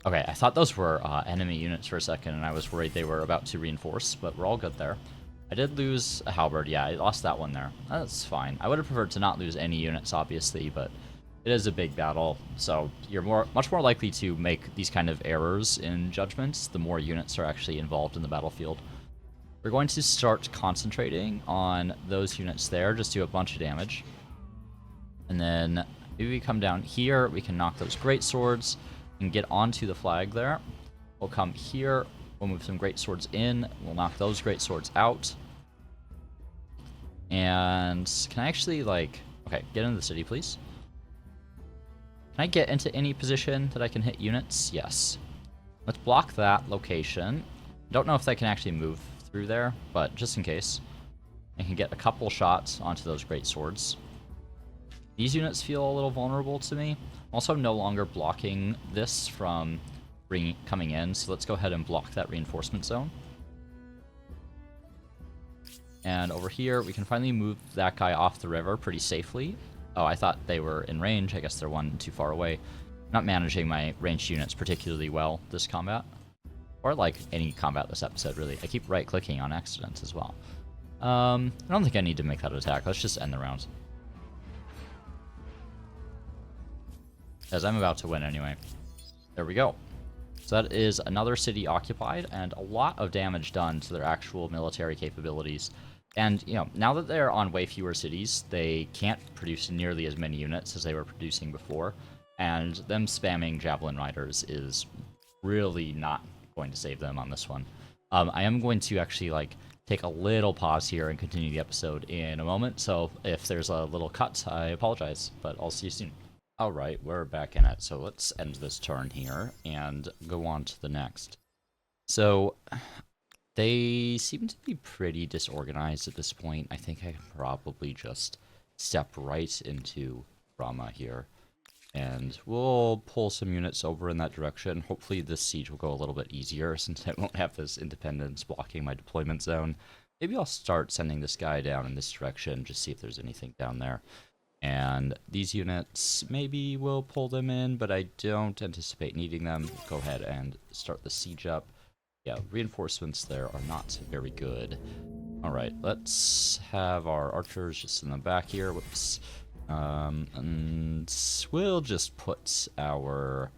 A: Okay, I thought those were enemy units for a second, and I was worried they were about to reinforce, but we're all good there. I did lose a halberd. Yeah, I lost that one there. That's fine. I would have preferred to not lose any units, obviously, but it is a big battle, so you're much more likely to make these kind of errors in judgments the more units are actually involved in the battlefield. We're going to start concentrating on those units there, just do a bunch of damage. And then maybe we come down here, we can knock those great swords and get onto the flag there. We'll come here, we'll move some great swords in, we'll knock those great swords out. And can I actually, like, okay, get into the city, please. Can I get into any position that I can hit units? Yes. Let's block that location. Don't know if they can actually move through there, but just in case. I can get a couple shots onto those great swords. These units feel a little vulnerable to me. I'm also no longer blocking this from coming in, so let's go ahead and block that reinforcement zone. And over here, we can finally move that guy off the river pretty safely. Oh, I thought they were in range. I guess they're one too far away. I'm not managing my ranged units particularly well this combat. Or like any combat this episode, really. I keep right-clicking on accidents as well. I don't think I need to make that attack. Let's just end the round. As I'm about to win anyway. There we go. So that is another city occupied, and a lot of damage done to their actual military capabilities. And, you know, now that they're on way fewer cities, they can't produce nearly as many units as they were producing before. And them spamming Javelin Riders is really not going to save them on this one. I am going to actually, like, take a little pause here and continue the episode in a moment. So if there's a little cut, I apologize, but I'll see you soon. Alright, we're back in it. So let's end this turn here and go on to the next. So they seem to be pretty disorganized at this point. I think I can probably just step right into Rama here. And we'll pull some units over in that direction. Hopefully this siege will go a little bit easier since I won't have this independence blocking my deployment zone. Maybe I'll start sending this guy down in this direction, just see if there's anything down there. And these units, maybe we'll pull them in, but I don't anticipate needing them. Go ahead and start the siege up. Yeah, reinforcements there are not very good. Alright, let's have our archers just in the back here. Whoops. And we'll just put our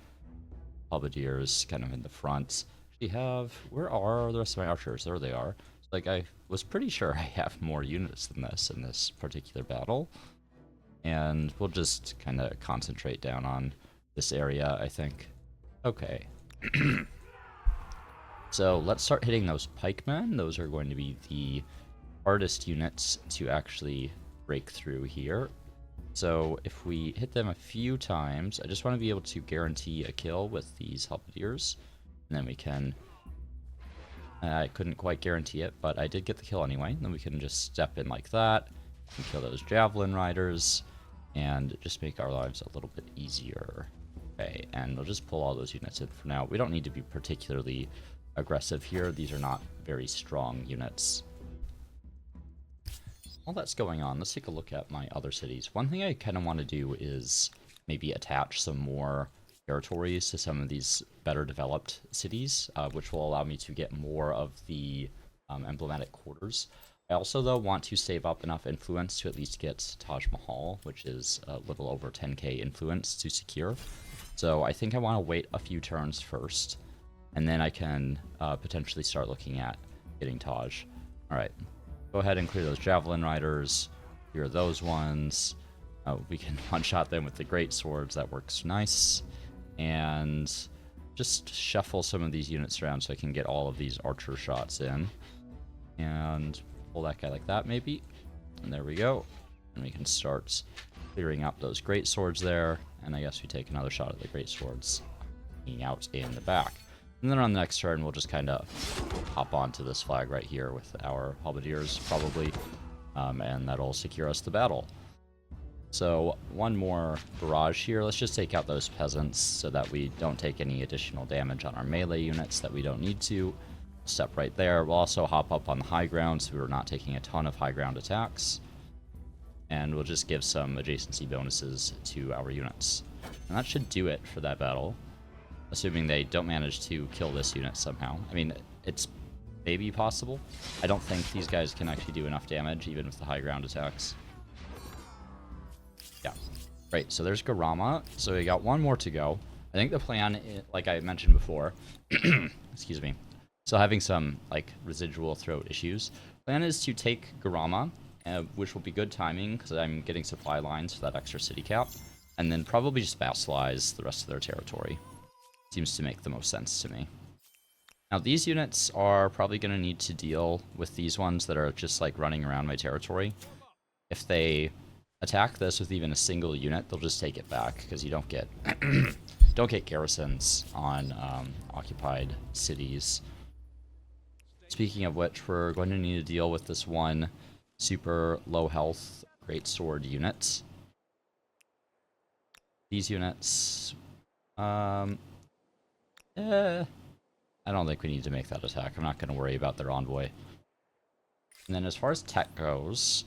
A: halberdiers kind of in the front. Where are the rest of my archers? There they are. Like, I was pretty sure I have more units than this in this particular battle. And we'll just kind of concentrate down on this area, I think. Okay. So let's start hitting those pikemen. Those are going to be the hardest units to actually break through here. So if we hit them a few times, I just want to be able to guarantee a kill with these halberdiers. And then we can... I couldn't quite guarantee it, but I did get the kill anyway. Then we can just step in like that and kill those javelin riders and just make our lives a little bit easier. Okay, and we'll just pull all those units in for now. We don't need to be particularly aggressive here. These are not very strong units. While that's going on, let's take a look at my other cities. One thing I kind of want to do is maybe attach some more territories to some of these better developed cities, which will allow me to get more of the emblematic quarters. I also, though, want to save up enough influence to at least get Taj Mahal, which is a little over 10k influence to secure. So I think I want to wait a few turns first, and then I can potentially start looking at getting Taj. Alright. Go ahead and clear those javelin riders. Clear those ones. We can one-shot them with the great swords. That works nice. And just shuffle some of these units around so I can get all of these archer shots in. And pull that guy like that, maybe. And there we go. And we can start clearing up those great swords there. And I guess we take another shot at the great swords hanging out in the back. And then on the next turn, we'll just kind of hop onto this flag right here with our halberdiers, probably, and that'll secure us the battle. So, one more barrage here. Let's just take out those peasants so that we don't take any additional damage on our melee units that we don't need to. Step right there. We'll also hop up on the high ground so we're not taking a ton of high ground attacks. And we'll just give some adjacency bonuses to our units. And that should do it for that battle. Assuming they don't manage to kill this unit somehow. I mean, it's maybe possible. I don't think these guys can actually do enough damage, even with the high ground attacks. Yeah. Right, so there's Garama. So we got one more to go. I think the plan, like I mentioned before, excuse me, still having some, like, residual throat issues. Plan is to take Garama, which will be good timing, because I'm getting supply lines for that extra city cap, and then probably just vassalize the rest of their territory. Seems to make the most sense to me. Now, these units are probably going to need to deal with these ones that are just, like, running around my territory. If they attack this with even a single unit, they'll just take it back, because you don't get don't get garrisons on occupied cities. Speaking of which, we're going to need to deal with this one super low health greatsword unit. These units... I don't think we need to make that attack. I'm not going to worry about their envoy. And then as far as tech goes,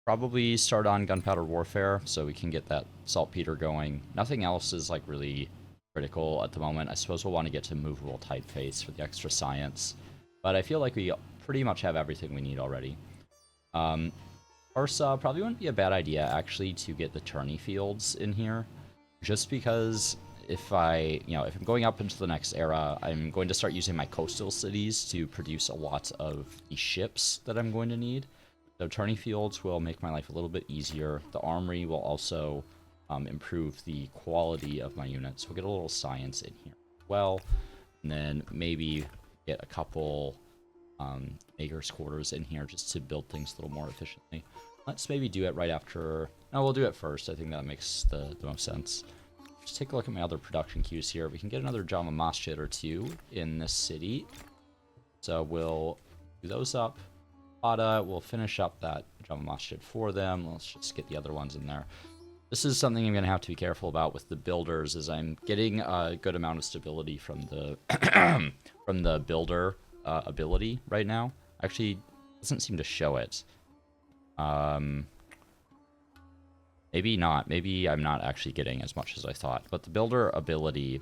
A: probably start on gunpowder warfare so we can get that saltpeter going. Nothing else is like really critical at the moment. I suppose we'll want to get to movable typeface for the extra science. But I feel like we pretty much have everything we need already. Ursa probably wouldn't be a bad idea actually to get the tourney fields in here. Just because... if I'm going up into the next era, I'm going to start using my coastal cities to produce a lot of the ships that I'm going to need. The tourney fields will make my life a little bit easier. The armory will also improve the quality of my units. We'll get a little science in here as well. And then maybe get a couple makers' quarters in here just to build things a little more efficiently. Let's maybe do it right after... No, we'll do it first. I think that makes the most sense. Just take a look at my other production queues here. We can get another Jama Masjid or two in this city. So we'll do those up. We'll finish up that Jama Masjid for them. Let's just get the other ones in there. This is something I'm going to have to be careful about with the builders, is I'm getting a good amount of stability from the from the builder ability right now. Actually, doesn't seem to show it. Maybe not. Maybe I'm not actually getting as much as I thought. But the builder ability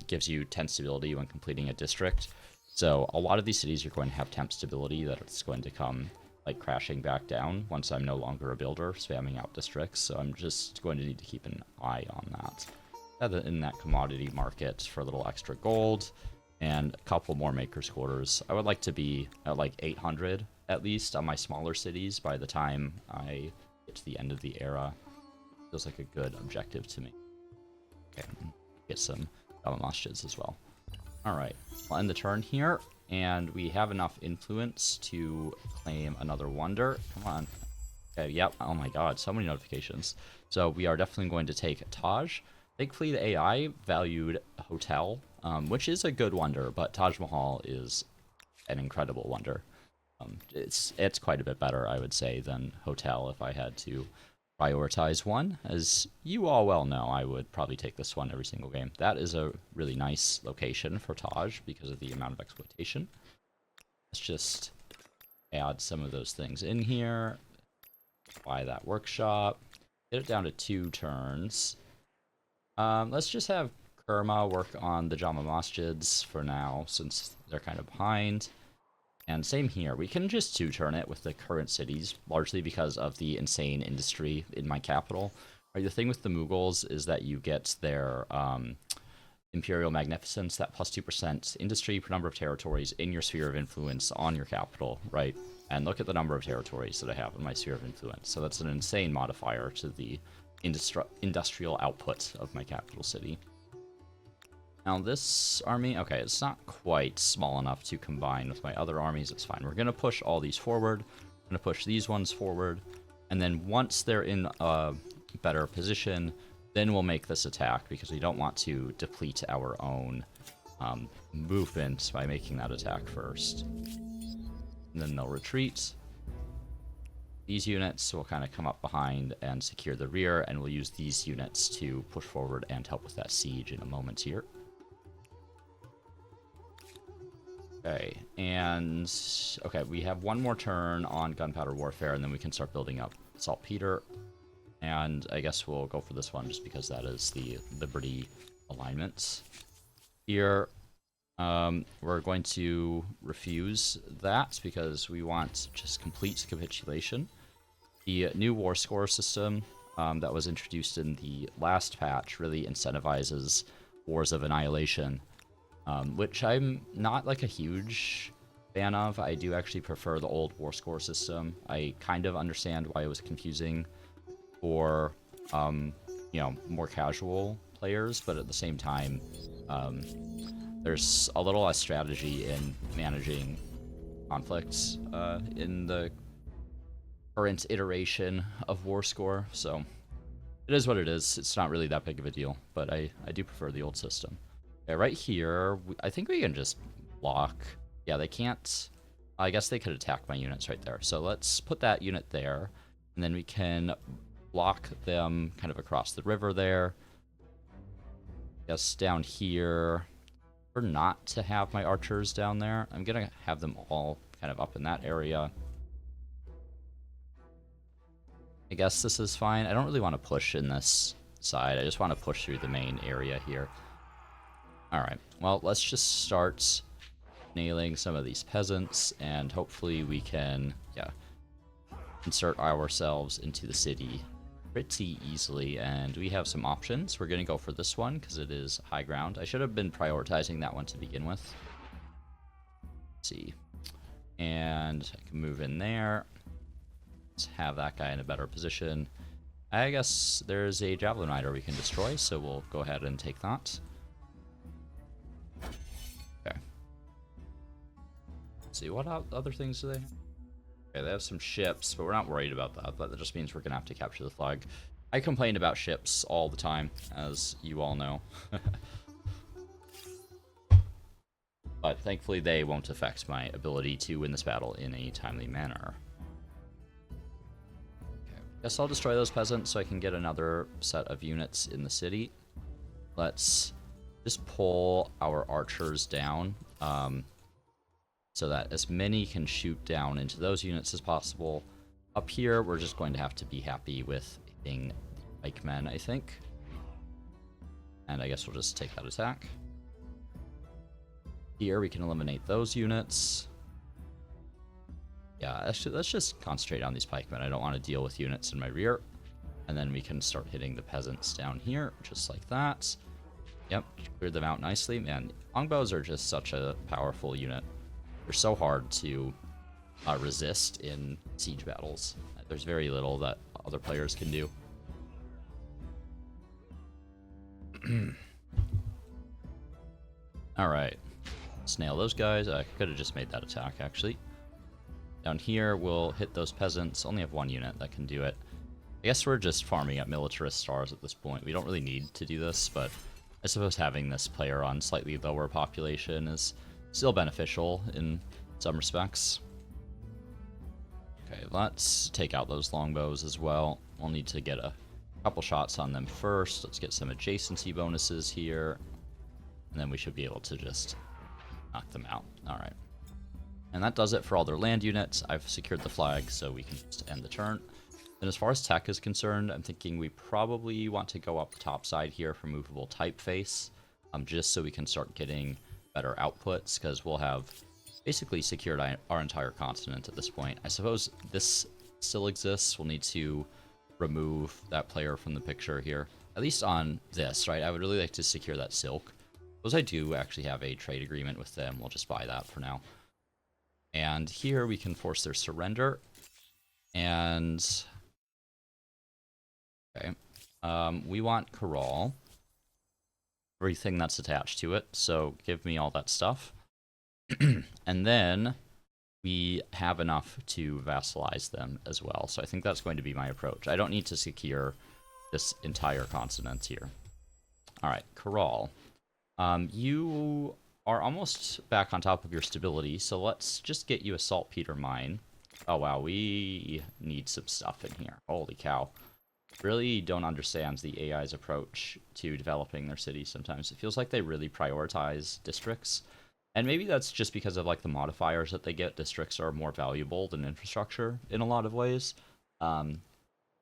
A: gives you 10 stability when completing a district. So a lot of these cities are going to have temp stability that it's going to come like crashing back down once I'm no longer a builder, spamming out districts. So I'm just going to need to keep an eye on that. In that commodity market for a little extra gold and a couple more makers' quarters. I would like to be at like 800 at least on my smaller cities by the time I get to the end of the era. Feels like a good objective to me. Okay, get some Jama Masjids as well. Alright, we'll end the turn here, and we have enough influence to claim another wonder. Come on. Okay, yep, oh my god, so many notifications. So we are definitely going to take Taj. Thankfully, the AI valued Hotel, which is a good wonder, but Taj Mahal is an incredible wonder. It's quite a bit better, I would say, than Hotel if I had to prioritize one. As you all well know, I would probably take this one every single game. That is a really nice location for Taj because of the amount of exploitation. Let's just add some of those things in here. Buy that workshop. Get it down to 2 turns. Let's just have Kerma work on the Jama Masjids for now, since they're kind of behind. And same here, we can just 2-turn it with the current cities, largely because of the insane industry in my capital. Right, the thing with the Mughals is that you get their Imperial Magnificence, that plus 2% industry per number of territories in your sphere of influence on your capital, right? And look at the number of territories that I have in my sphere of influence. So that's an insane modifier to the industrial output of my capital city. Now this army, okay, it's not quite small enough to combine with my other armies. It's fine. We're going to push all these forward. I'm going to push these ones forward. And then once they're in a better position, then we'll make this attack, because we don't want to deplete our own movement by making that attack first. And then they'll retreat. These units will kind of come up behind and secure the rear, and we'll use these units to push forward and help with that siege in a moment here. Okay, and okay, we have one more turn on gunpowder warfare, and then we can start building up saltpeter. And I guess we'll go for this one just because that is the Liberty alignment. Here, we're going to refuse that because we want just complete capitulation. The new war score system that was introduced in the last patch really incentivizes wars of annihilation. Which I'm not like a huge fan of. I do actually prefer the old war score system. I kind of understand why it was confusing for, you know, more casual players, but at the same time, there's a little less strategy in managing conflicts in the current iteration of war score, so it is what it is. It's not really that big of a deal, but I do prefer the old system. Okay, right here, I think we can just block. Yeah, they can't... I guess they could attack my units right there. So let's put that unit there, and then we can block them kind of across the river there. Yes, down here, or not to have my archers down there. I'm going to have them all kind of up in that area. I guess this is fine. I don't really want to push in this side. I just want to push through the main area here. Alright, well, let's just start nailing some of these peasants, and hopefully we can, yeah, insert ourselves into the city pretty easily. And we have some options. We're going to go for this one because it is high ground. I should have been prioritizing that one to begin with. Let's see. And I can move in there. Let's have that guy in a better position. I guess there's a javelin rider we can destroy, so we'll go ahead and take that. Okay. Let's see, what other things do they have? Okay, they have some ships, but we're not worried about that. That just means we're gonna have to capture the flag. I complain about ships all the time, as you all know. But thankfully they won't affect my ability to win this battle in a timely manner. Okay, guess I'll destroy those peasants so I can get another set of units in the city. Let's just pull our archers down, so that as many can shoot down into those units as possible. Up here, we're just going to have to be happy with hitting the pikemen, I think. And I guess we'll just take that attack. Here, we can eliminate those units. Yeah, actually, let's just concentrate on these pikemen. I don't want to deal with units in my rear. And then we can start hitting the peasants down here, just like that. Yep, cleared them out nicely. Man, longbows are just such a powerful unit. They're so hard to resist in siege battles. There's very little that other players can do. Alright. Let's nail those guys. I could have just made that attack, actually. Down here, we'll hit those peasants. Only have one unit that can do it. I guess we're just farming up militarist stars at this point. We don't really need to do this, but I suppose having this player on slightly lower population is still beneficial in some respects. Okay, let's take out those longbows as well. We'll need to get a couple shots on them first. Let's get some adjacency bonuses here. And then we should be able to just knock them out. Alright. And that does it for all their land units. I've secured the flag, so we can just end the turn. And as far as tech is concerned, I'm thinking we probably want to go up top side here for movable typeface, just so we can start getting better outputs, because we'll have basically secured our entire continent at this point. I suppose this still exists. We'll need to remove that player from the picture here, at least on this, right? I would really like to secure that silk. Suppose I do actually have a trade agreement with them. We'll just buy that for now. And here we can force their surrender. And okay, we want Corral. Everything that's attached to it, so give me all that stuff. And then we have enough to vassalize them as well, so I think that's going to be my approach. I don't need to secure this entire continent here. Alright, Corral. You are almost back on top of your stability, so let's just get you a saltpeter mine. Oh wow, we need some stuff in here. Holy cow. Really don't understand the AI's approach to developing their cities sometimes. It feels like they really prioritize districts. And maybe that's just because of like the modifiers that they get. Districts are more valuable than infrastructure in a lot of ways. But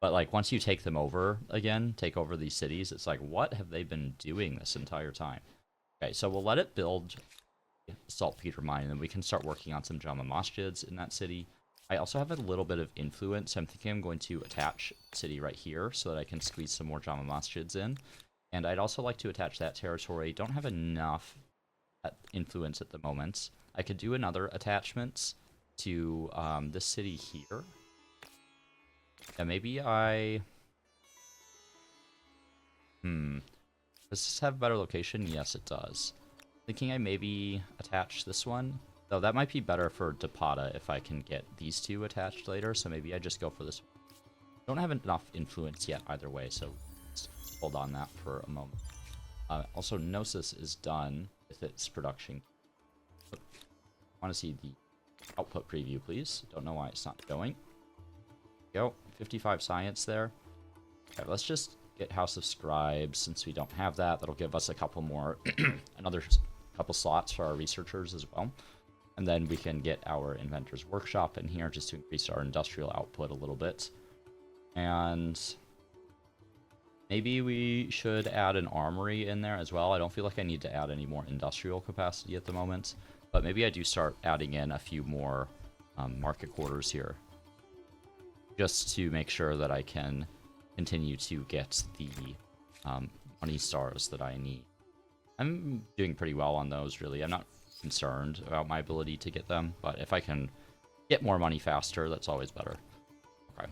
A: like once you take them over again, take over these cities, it's like, what have they been doing this entire time? Okay, so we'll let it build saltpeter mine, and then we can start working on some Jama Masjids in that city. I also have a little bit of influence. I'm thinking I'm going to attach the city right here so that I can squeeze some more Jama Masjids in. And I'd also like to attach that territory. Don't have enough influence at the moment. I could do another attachment to this city here. Yeah, maybe I... Does this have a better location? Yes, it does. Thinking I maybe attach this one. Though that might be better for Depata if I can get these two attached later, so maybe I just go for this. Don't have enough influence yet either way, so let's hold on that for a moment. Also, Gnosis is done with its production. I want to see the output preview, please. Don't know why it's not going. Go. 55 science there. Okay, let's just get House of Scribes since we don't have that. That'll give us a couple more, another couple slots for our researchers as well. And then we can get our Inventor's Workshop in here just to increase our industrial output a little bit. And maybe we should add an armory in there as well. I don't feel like I need to add any more industrial capacity at the moment. But maybe I do start adding in a few more market quarters here. Just to make sure that I can continue to get the money stars that I need. I'm doing pretty well on those, really. I'm not concerned about my ability to get them, but if I can get more money faster, that's always better. Okay.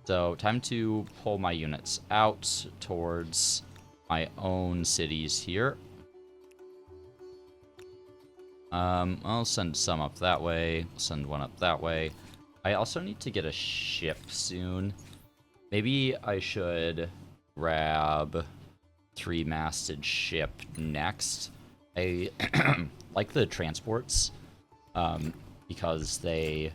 A: So, time to pull my units out towards my own cities here. I'll send some up that way. Send one up that way. I also need to get a ship soon. Maybe I should grab 3-masted ship next. I like the transports because they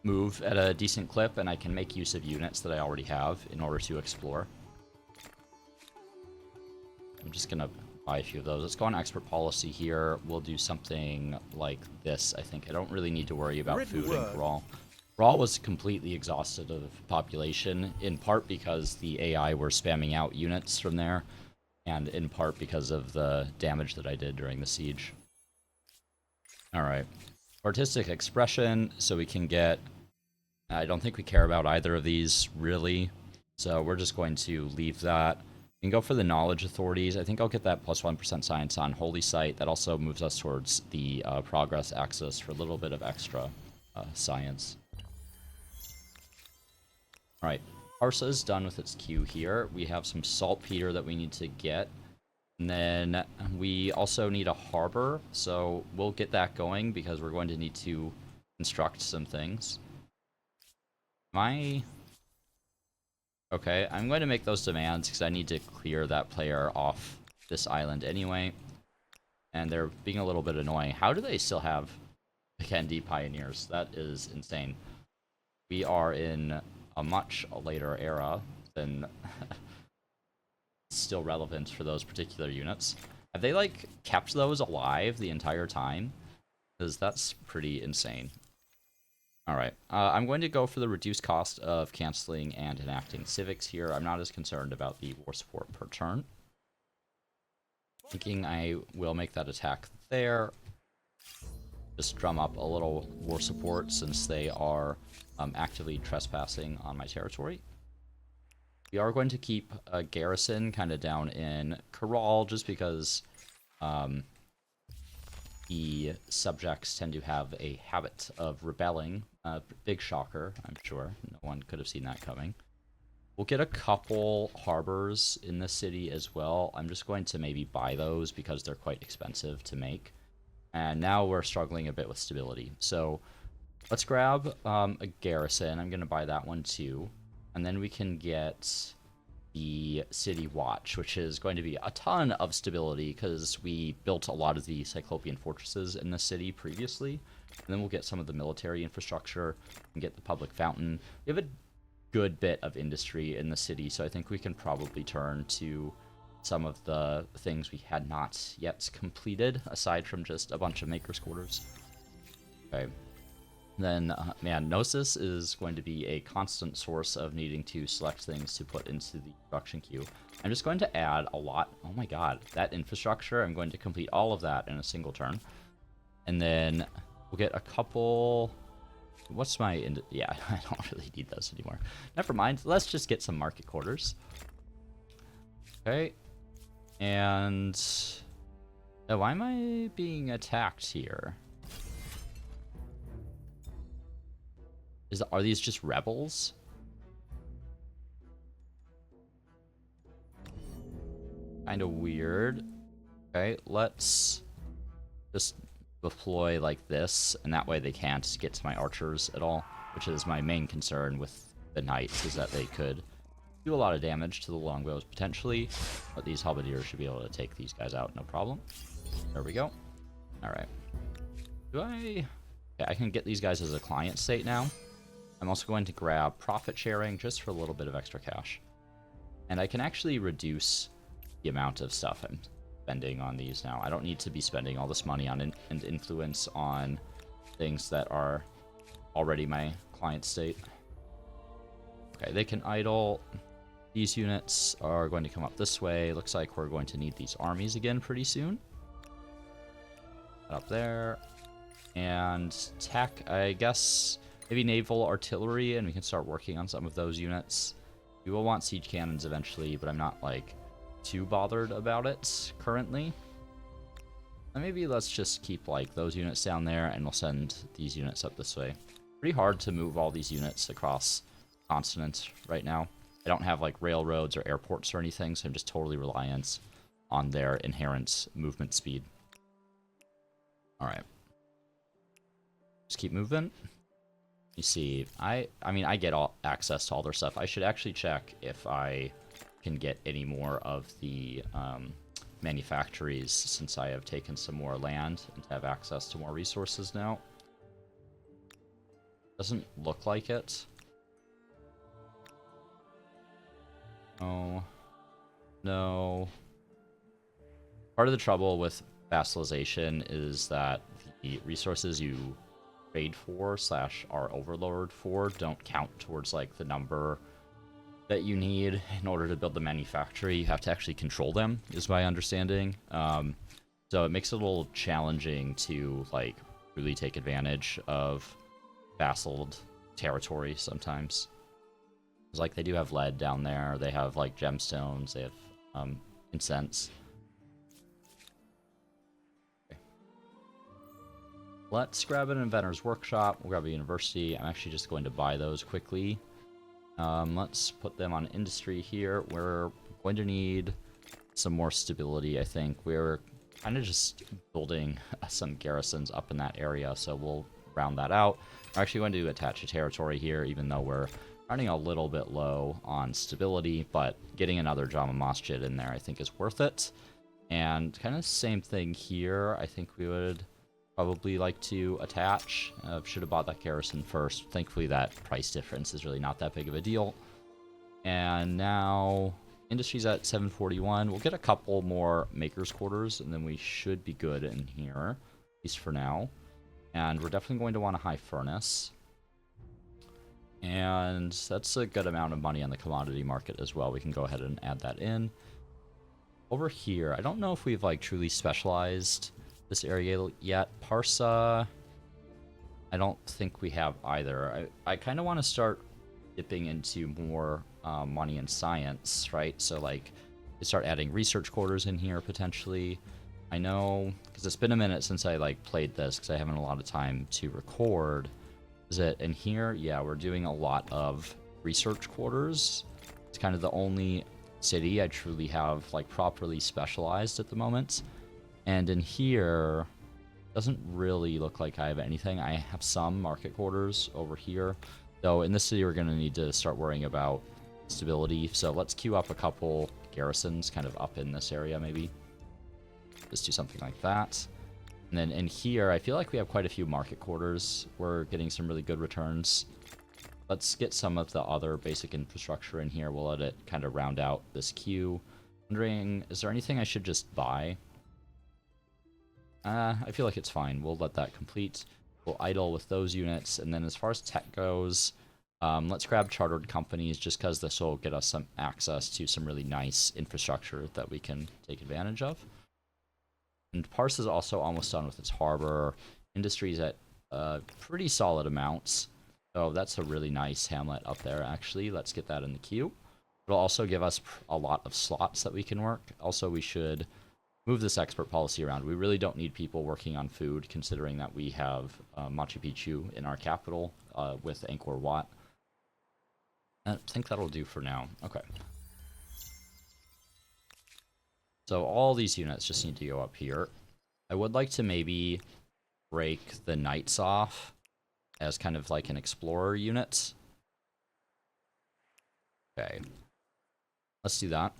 A: move at a decent clip, and I can make use of units that I already have in order to explore. I'm just gonna buy a few of those. Let's go on expert policy here. We'll do something like this, I think. I don't really need to worry about food in Grawl. Grawl was completely exhausted of population, in part because the AI were spamming out units from there, and in part because of the damage that I did during the siege. Alright. Artistic expression, so we can get... I don't think we care about either of these, really, so we're just going to leave that. We can go for the knowledge authorities. I think I'll get that plus 1% science on Holy Site. That also moves us towards the progress axis for a little bit of extra science. Alright, Parsa is done with its queue here. We have some saltpeter that we need to get. And then we also need a harbor, so we'll get that going because we're going to need to construct some things. Okay, I'm going to make those demands because I need to clear that player off this island anyway. And they're being a little bit annoying. How do they still have Kendi Pioneers? That is insane. We are in a much later era than still relevant for those particular units. Have they, like, kept those alive the entire time? Because that's pretty insane. Alright, I'm going to go for the reduced cost of canceling and enacting civics here. I'm not as concerned about the war support per turn. Thinking I will make that attack there. Just drum up a little war support since they are actively trespassing on my territory. We are going to keep a garrison kind of down in Corral just because the subjects tend to have a habit of rebelling. Big shocker, I'm sure. No one could have seen that coming. We'll get a couple harbors in the city as well. I'm just going to maybe buy those because they're quite expensive to make. And now we're struggling a bit with stability. So let's grab a garrison. I'm going to buy that one too. And then we can get the City Watch, which is going to be a ton of stability because we built a lot of the Cyclopean fortresses in the city previously. And then we'll get some of the military infrastructure and get the public fountain. We have a good bit of industry in the city, so I think we can probably turn to some of the things we had not yet completed, aside from just a bunch of makers' quarters. Okay. Then, man, Gnosis is going to be a constant source of needing to select things to put into the production queue. I'm just going to add a lot. Oh my god, that infrastructure, I'm going to complete all of that in a single turn. And then we'll get a couple... What's my... Yeah, I don't really need those anymore. Never mind, let's just get some market quarters. Okay. And... Oh, why am I being attacked here? Are these just rebels? Kind of weird. Okay, let's just deploy like this, and that way they can't get to my archers at all, which is my main concern with the knights, is that they could do a lot of damage to the longbows potentially, but these halberdiers should be able to take these guys out, no problem. There we go. Alright. Yeah, I can get these guys as a client state now. I'm also going to grab profit sharing just for a little bit of extra cash. And I can actually reduce the amount of stuff I'm spending on these now. I don't need to be spending all this money on and influence on things that are already my client state. Okay, they can idle. These units are going to come up this way. Looks like we're going to need these armies again pretty soon. Up there. And tech, I guess... Maybe naval artillery, and we can start working on some of those units. We will want siege cannons eventually, but I'm not, like, too bothered about it currently. And maybe let's just keep, like, those units down there, and we'll send these units up this way. Pretty hard to move all these units across continents right now. I don't have, like, railroads or airports or anything, so I'm just totally reliant on their inherent movement speed. Alright. Just keep moving. You see, I mean, I get all access to all their stuff. I should actually check if I can get any more of the manufactories, since I have taken some more land and have access to more resources now. Doesn't look like it. Oh. No. Part of the trouble with vassalization is that the resources you trade for / are overlord for don't count towards like the number that you need in order to build the manufactory. You have to actually control them, is my understanding. So it makes it a little challenging to like really take advantage of vassaled territory sometimes. It's like they do have lead down there, they have like gemstones, they have incense. Okay. Let's grab an inventor's workshop. We'll grab a university. I'm actually just going to buy those quickly. Let's put them on industry here. We're going to need some more stability, I think. We're kind of just building some garrisons up in that area, so we'll round that out. We're actually going to attach a territory here, even though we're running a little bit low on stability, but getting another Jama Masjid in there I think is worth it. And kind of same thing here. I think we would probably like to attach. Should have bought that garrison first. Thankfully that price difference is really not that big of a deal. And now industry's at 741. We'll get a couple more makers quarters and then we should be good in here, at least for now. And we're definitely going to want a high furnace. And that's a good amount of money on the commodity market as well. We can go ahead and add that in. Over here, I don't know if we've like truly specialized this area yet. Parsa, I don't think we have either. I kind of want to start dipping into more money in science, right? So like start adding research quarters in here potentially. I know, because it's been a minute since I like played this, because I haven't a lot of time to record. Is it in here? Yeah, we're doing a lot of research quarters. It's kind of the only city I truly have like properly specialized at the moment. And in here, doesn't really look like I have anything. I have some market quarters over here. Though in this city, we're going to need to start worrying about stability. So let's queue up a couple garrisons kind of up in this area maybe. Just do something like that. And then in here, I feel like we have quite a few market quarters. We're getting some really good returns. Let's get some of the other basic infrastructure in here. We'll let it kind of round out this queue. Wondering, is there anything I should just buy? I feel like it's fine. We'll let that complete. We'll idle with those units. And then as far as tech goes, let's grab chartered companies just because this will get us some access to some really nice infrastructure that we can take advantage of. And Pars is also almost done with its harbor. Industry's at pretty solid amounts. So that's a really nice hamlet up there, actually. Let's get that in the queue. It'll also give us a lot of slots that we can work. Also, we should move this export policy around. We really don't need people working on food, considering that we have Machu Picchu in our capital with Angkor Wat. I think that'll do for now. Okay. So all these units just need to go up here. I would like to maybe break the knights off as kind of like an explorer unit. Okay. Let's do that.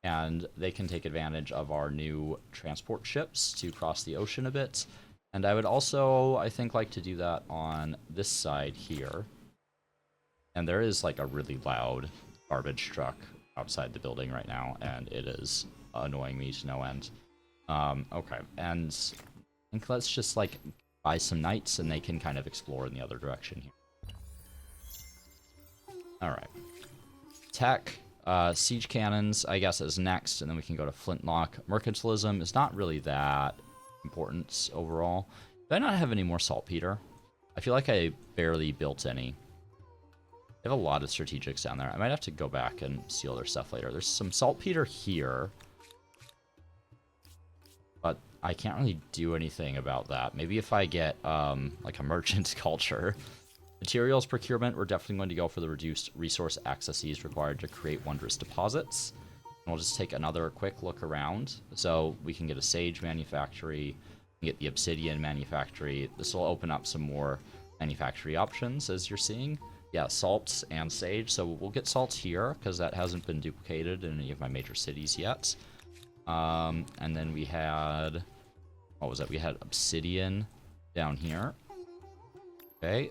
A: And they can take advantage of our new transport ships to cross the ocean a bit. And I would also, I think, like to do that on this side here. And there is like a really loud garbage truck outside the building right now, and it is annoying me to no end. Okay, and I think let's just like buy some knights and they can kind of explore in the other direction here. Alright. Tech, siege cannons, I guess, is next, and then we can go to flintlock. Mercantilism is not really that important overall. Do I not have any more saltpeter? I feel like I barely built any. They have a lot of strategics down there. I might have to go back and steal their stuff later. There's some saltpeter here, but I can't really do anything about that. Maybe if I get like a merchant culture. Materials procurement, we're definitely going to go for the reduced resource accesses required to create wondrous deposits. We'll just take another quick look around. So we can get a sage manufactory, get the obsidian manufactory. This will open up some more manufactory options, as you're seeing. Yeah, salts and sage. So we'll get salts here, because that hasn't been duplicated in any of my major cities yet. And then we had... What was that? We had obsidian down here. Okay.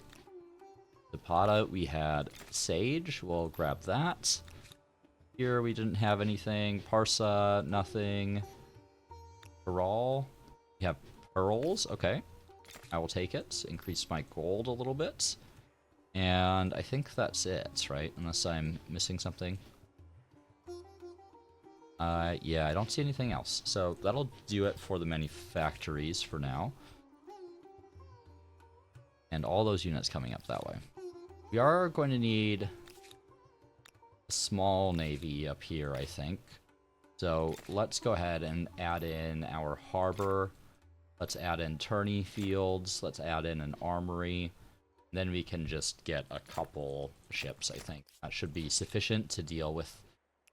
A: Zapata, we had sage. We'll grab that. Here we didn't have anything. Parsa, nothing. Pearl. We have pearls. Okay. I will take it. Increase my gold a little bit. And I think that's it, right? Unless I'm missing something. Yeah, I don't see anything else. So that'll do it for the manufactories for now. And all those units coming up that way. We are going to need a small navy up here, I think. So let's go ahead and add in our harbor. Let's add in tourney fields. Let's add in an armory. Then we can just get a couple ships, I think. That should be sufficient to deal with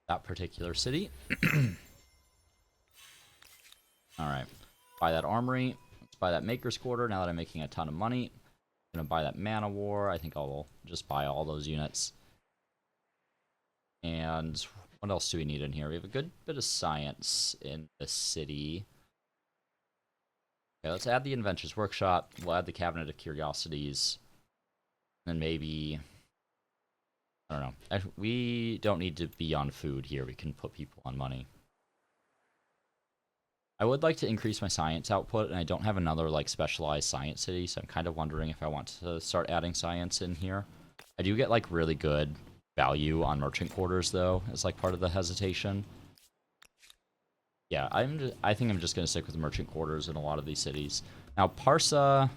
A: that particular city. Alright. Buy that armory. Let's buy that maker's quarter now that I'm making a ton of money. I'm gonna buy that man of war. I think I'll just buy all those units. And what else do we need in here? We have a good bit of science in the city. Okay, let's add the Inventor's Workshop. We'll add the Cabinet of Curiosities. And maybe... I don't know. We don't need to be on food here. We can put people on money. I would like to increase my science output, and I don't have another, like, specialized science city, so I'm kind of wondering if I want to start adding science in here. I do get, like, really good value on merchant quarters, though, as, like, part of the hesitation. Yeah, I think I'm just going to stick with the merchant quarters in a lot of these cities. Now, Parsa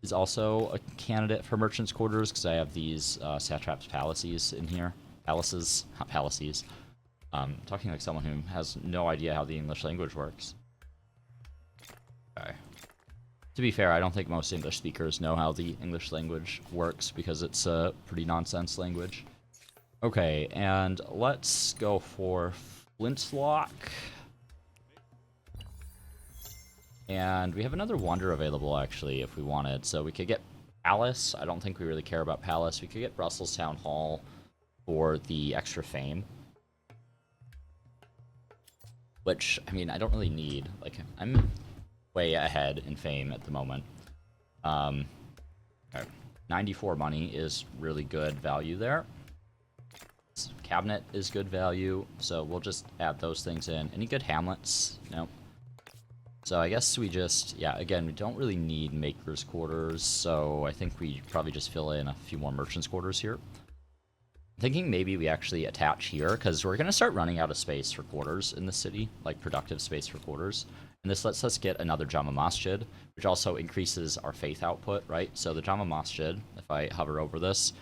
A: is also a candidate for merchant's quarters, because I have these satraps' palaces in here. Palaces, not palaces. Talking like someone who has no idea how the English language works. Okay. To be fair, I don't think most English speakers know how the English language works, because it's a pretty nonsense language. Okay, and let's go for Flintlock. And we have another wonder available, actually, if we wanted. So we could get Palace. I don't think we really care about Palace. We could get Brussels Town Hall for the extra fame. Which, I mean, I don't really need. Like, I'm way ahead in fame at the moment. Okay. 94 money is really good value there. Cabinet is good value, so we'll just add those things in. Any good hamlets? No. So I guess we just, yeah, again, we don't really need maker's quarters, so I think we probably just fill in a few more merchant's quarters here. I'm thinking maybe we actually attach here, because we're going to start running out of space for quarters in the city, like productive space for quarters. And this lets us get another Jama Masjid, which also increases our faith output, right? So the Jama Masjid, if I hover over this,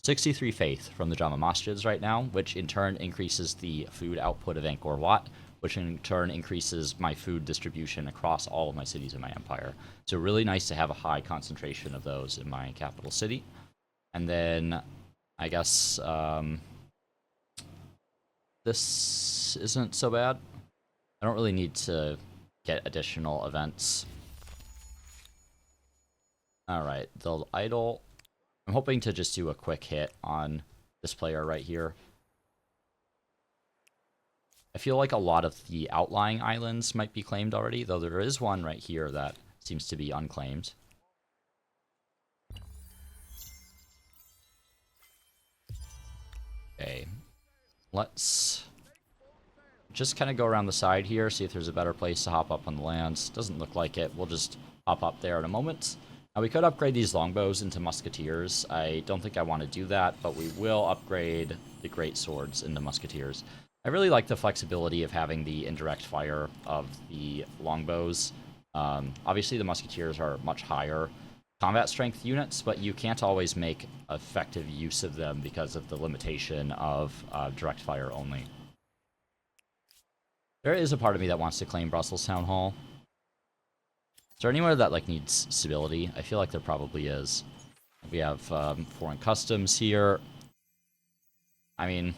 A: 63 faith from the Jama Masjids right now, which in turn increases the food output of Angkor Wat, which in turn increases my food distribution across all of my cities in my empire. So really nice to have a high concentration of those in my capital city. And then, I guess, this isn't so bad. I don't really need to get additional events. Alright, the idol. I'm hoping to just do a quick hit on this player right here. I feel like a lot of the outlying islands might be claimed already, though there is one right here that seems to be unclaimed. Okay. Let's just kind of go around the side here, see if there's a better place to hop up on the lands. Doesn't look like it. We'll just hop up there in a moment. Now, we could upgrade these longbows into musketeers. I don't think I want to do that, but we will upgrade the great swords into musketeers. I really like the flexibility of having the indirect fire of the longbows. Obviously, the musketeers are much higher combat strength units, but you can't always make effective use of them because of the limitation of direct fire only. There is a part of me that wants to claim Brussels Town Hall. Is there anywhere that, like, needs stability? I feel like there probably is. We have foreign customs here. I mean,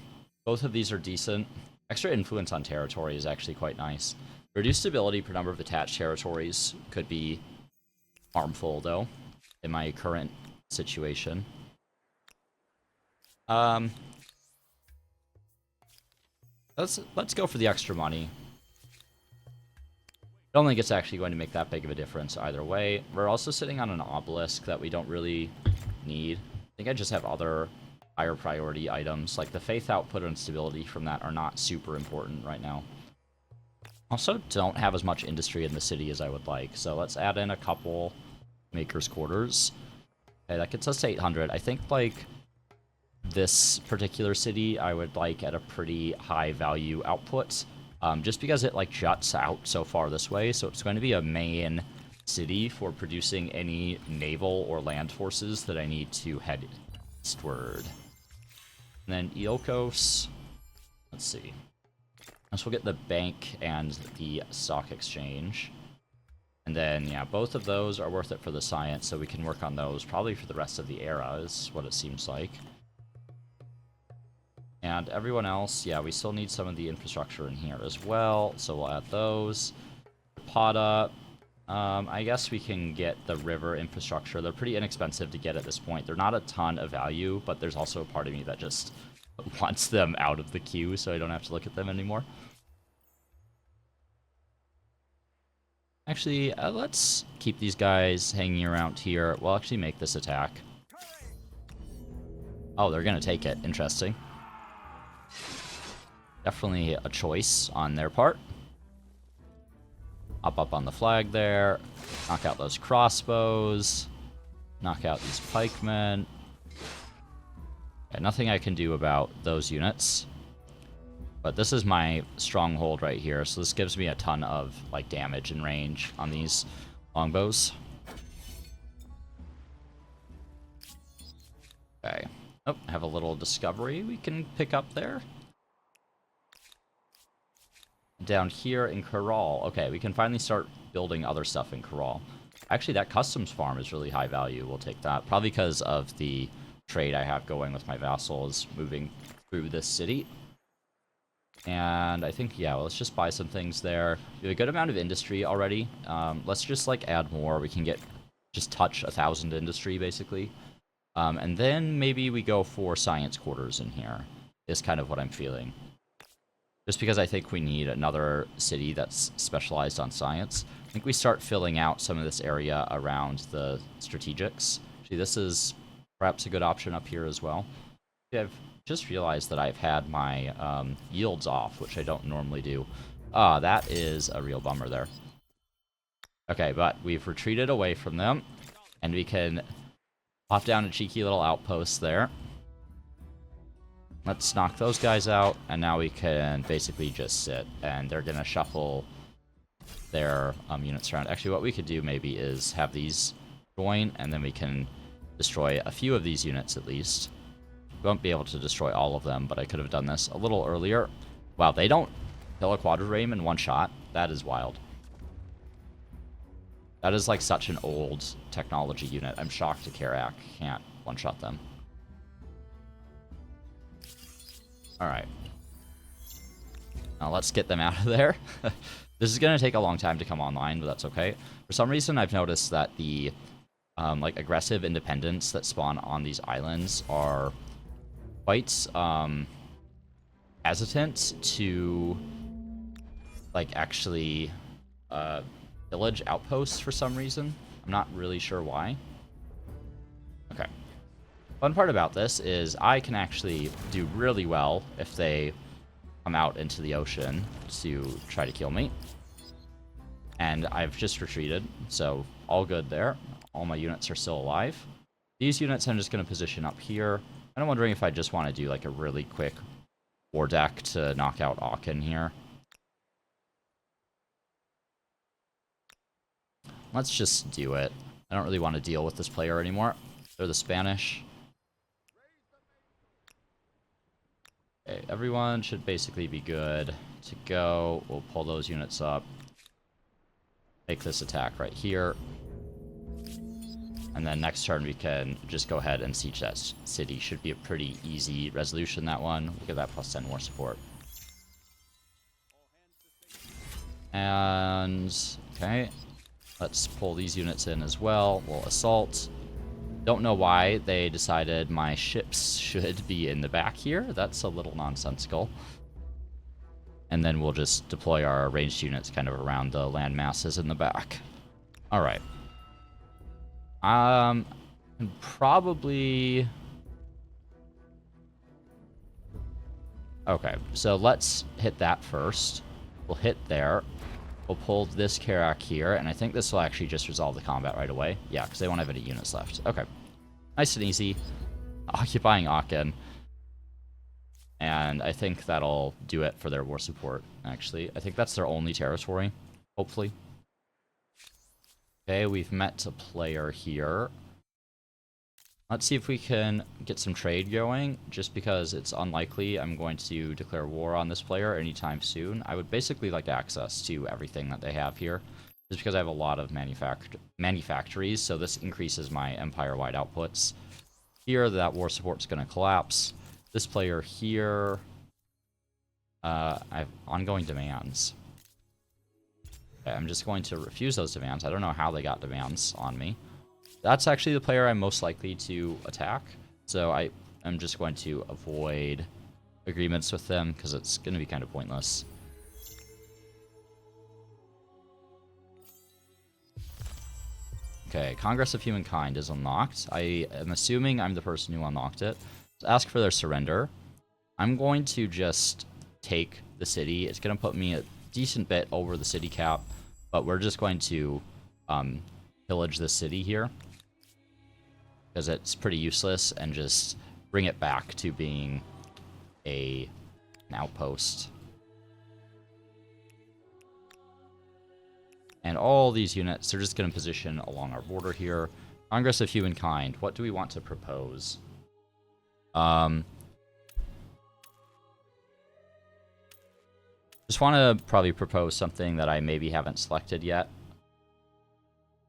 A: both of these are decent. Extra influence on territory is actually quite nice. Reduced stability per number of attached territories could be harmful, though, in my current situation. Let's go for the extra money. I don't think it's actually going to make that big of a difference either way. We're also sitting on an obelisk that we don't really need. I think I just have other higher priority items. Like the faith output and stability from that are not super important right now. Also don't have as much industry in the city as I would like. So let's add in a couple maker's quarters. Okay, that gets us to 800. I think like this particular city I would like at a pretty high value output. Just because it like juts out so far this way, so it's going to be a main city for producing any naval or land forces that I need to head eastward. And then Iolkos, let's see. This will get the bank and the stock exchange. And then, yeah, both of those are worth it for the science, so we can work on those probably for the rest of the era, is what it seems like. And everyone else, yeah, we still need some of the infrastructure in here as well, so we'll add those. Pada, I guess we can get the river infrastructure. They're pretty inexpensive to get at this point. They're not a ton of value, but there's also a part of me that just wants them out of the queue so I don't have to look at them anymore. Actually, let's keep these guys hanging around here. We'll actually make this attack. Oh, they're gonna take it. Interesting. Definitely a choice on their part. Hop up on the flag there. Knock out those crossbows. Knock out these pikemen. Yeah, nothing I can do about those units. But this is my stronghold right here, so this gives me a ton of like damage and range on these longbows. Okay. Oh, I have a little discovery we can pick up there. Down here in Corral. Okay, we can finally start building other stuff in Corral. Actually, that customs farm is really high value. We'll take that. Probably because of the trade I have going with my vassals moving through this city. And I think, yeah, well, let's just buy some things there. We have a good amount of industry already. Let's just, like, add more. We can just touch 1,000 industry, basically. And then maybe we go for science quarters in here, is kind of what I'm feeling. Just because I think we need another city that's specialized on science. I think we start filling out some of this area around the strategics. Actually, this is perhaps a good option up here as well. I've just realized that I've had my yields off, which I don't normally do. Ah, that is a real bummer there. Okay, but we've retreated away from them, and we can pop down a cheeky little outpost there. Let's knock those guys out, and now we can basically just sit, and they're going to shuffle their units around. Actually, what we could do maybe is have these join, and then we can destroy a few of these units at least. We won't be able to destroy all of them, but I could have done this a little earlier. Wow, they don't kill a quadrireme in one shot? That is wild. That is like such an old technology unit. I'm shocked Karak can't one-shot them. Alright. Now let's get them out of there. This is going to take a long time to come online, but that's okay. For some reason, I've noticed that the like aggressive independents that spawn on these islands are quite hesitant to like actually village outposts for some reason. I'm not really sure why. Okay. Fun part about this is I can actually do really well if they come out into the ocean to try to kill me. And I've just retreated, so all good there. All my units are still alive. These units I'm just going to position up here. And I'm wondering if I just want to do like a really quick war deck to knock out Aachen here. Let's just do it. I don't really want to deal with this player anymore. They're the Spanish. Okay, everyone should basically be good to go. We'll pull those units up. Take this attack right here. And then next turn we can just go ahead and siege that city. Should be a pretty easy resolution, that one. We'll give that +10 more support. And, okay, let's pull these units in as well. We'll assault. Don't know why they decided my ships should be in the back here. That's a little nonsensical. And then we'll just deploy our ranged units kind of around the land masses in the back. All right. Probably... Okay, so let's hit that first. We'll hit there. We'll pull this Karak here, and I think this will actually just resolve the combat right away. Yeah, because they won't have any units left. Okay. Nice and easy. Occupying Aachen. And I think that'll do it for their war support, actually. I think that's their only territory, hopefully. Okay, we've met a player here. Let's see if we can get some trade going, just because it's unlikely I'm going to declare war on this player anytime soon. I would basically like access to everything that they have here, just because I have a lot of manufactories, so this increases my empire-wide outputs. Here, that war support's going to collapse. This player here, I have ongoing demands. Okay, I'm just going to refuse those demands. I don't know how they got demands on me. That's actually the player I'm most likely to attack, so I'm just going to avoid agreements with them, because it's going to be kind of pointless. Okay, Congress of Humankind is unlocked. I am assuming I'm the person who unlocked it. Ask for their surrender. I'm going to just take the city. It's going to put me a decent bit over the city cap, but we're just going to pillage the city here, because it's pretty useless, and just bring it back to being an outpost. And all these units, they're just going to position along our border here. Congress of Humankind, what do we want to propose? Just want to probably propose something that I maybe haven't selected yet,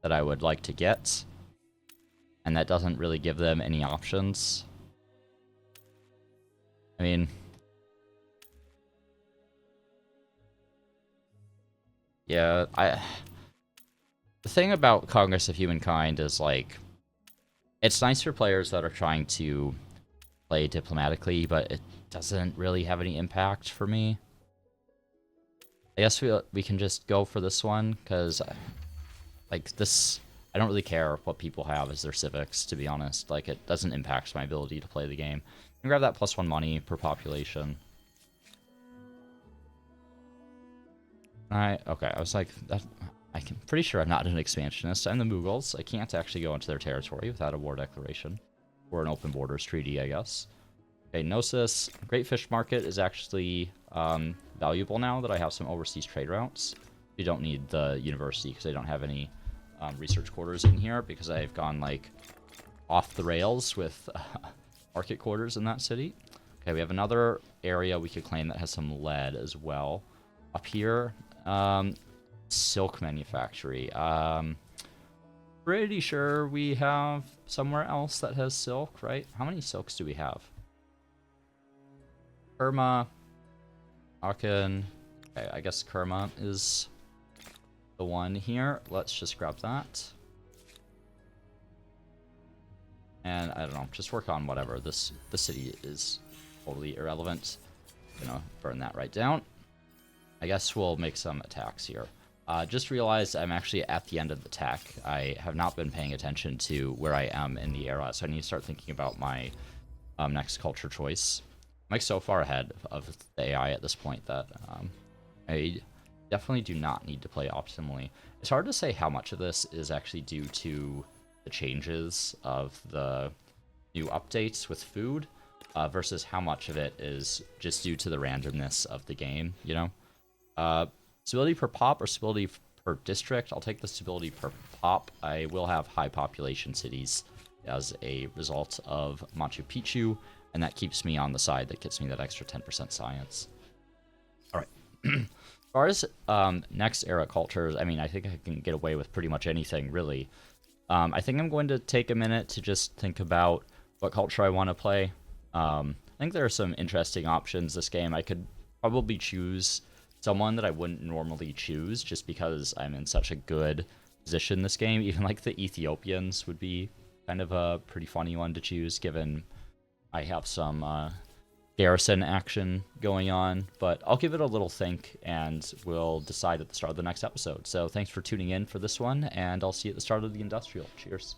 A: that I would like to get, and that doesn't really give them any options. I mean, yeah, the thing about Congress of Humankind is, like, it's nice for players that are trying to play diplomatically, but it doesn't really have any impact for me. I guess we can just go for this one, because, like, this, I don't really care what people have as their civics, to be honest. Like, it doesn't impact my ability to play the game. I can grab that +1 money per population. Okay, I was like, I'm pretty sure I'm not an expansionist. I'm the Mughals. I can't actually go into their territory without a war declaration. Or an open borders treaty, I guess. Okay, Gnosis. Great Fish Market is actually valuable now that I have some overseas trade routes. You don't need the university, because I don't have any research quarters in here, because I've gone, like, off the rails with market quarters in that city. Okay, we have another area we could claim that has some lead as well. Up here, silk manufactory. Pretty sure we have somewhere else that has silk, right? How many silks do we have? Kerma, Aachen. Okay, I guess Kerma is the one here. Let's just grab that. And I don't know, just work on whatever. The city is totally irrelevant. Gonna burn that right down. I guess we'll make some attacks here. Just realized I'm actually at the end of the tech. I have not been paying attention to where I am in the era, so I need to start thinking about my next culture choice. I'm, like, so far ahead of the AI at this point that I definitely do not need to play optimally. It's hard to say how much of this is actually due to the changes of the new updates with food versus how much of it is just due to the randomness of the game, you know? Stability per pop or stability per district? I'll take the stability per pop. I will have high population cities as a result of Machu Picchu, and that keeps me on the side that gets me that extra 10% science. Alright. As far as next era cultures, I mean, I think I can get away with pretty much anything, really. I think I'm going to take a minute to just think about what culture I want to play. I think there are some interesting options this game. I could probably choose someone that I wouldn't normally choose just because I'm in such a good position this game. Even like the Ethiopians would be kind of a pretty funny one to choose, given I have some garrison action going on. But I'll give it a little think, and we'll decide at the start of the next episode. So thanks for tuning in for this one, and I'll see you at the start of the Industrial. Cheers.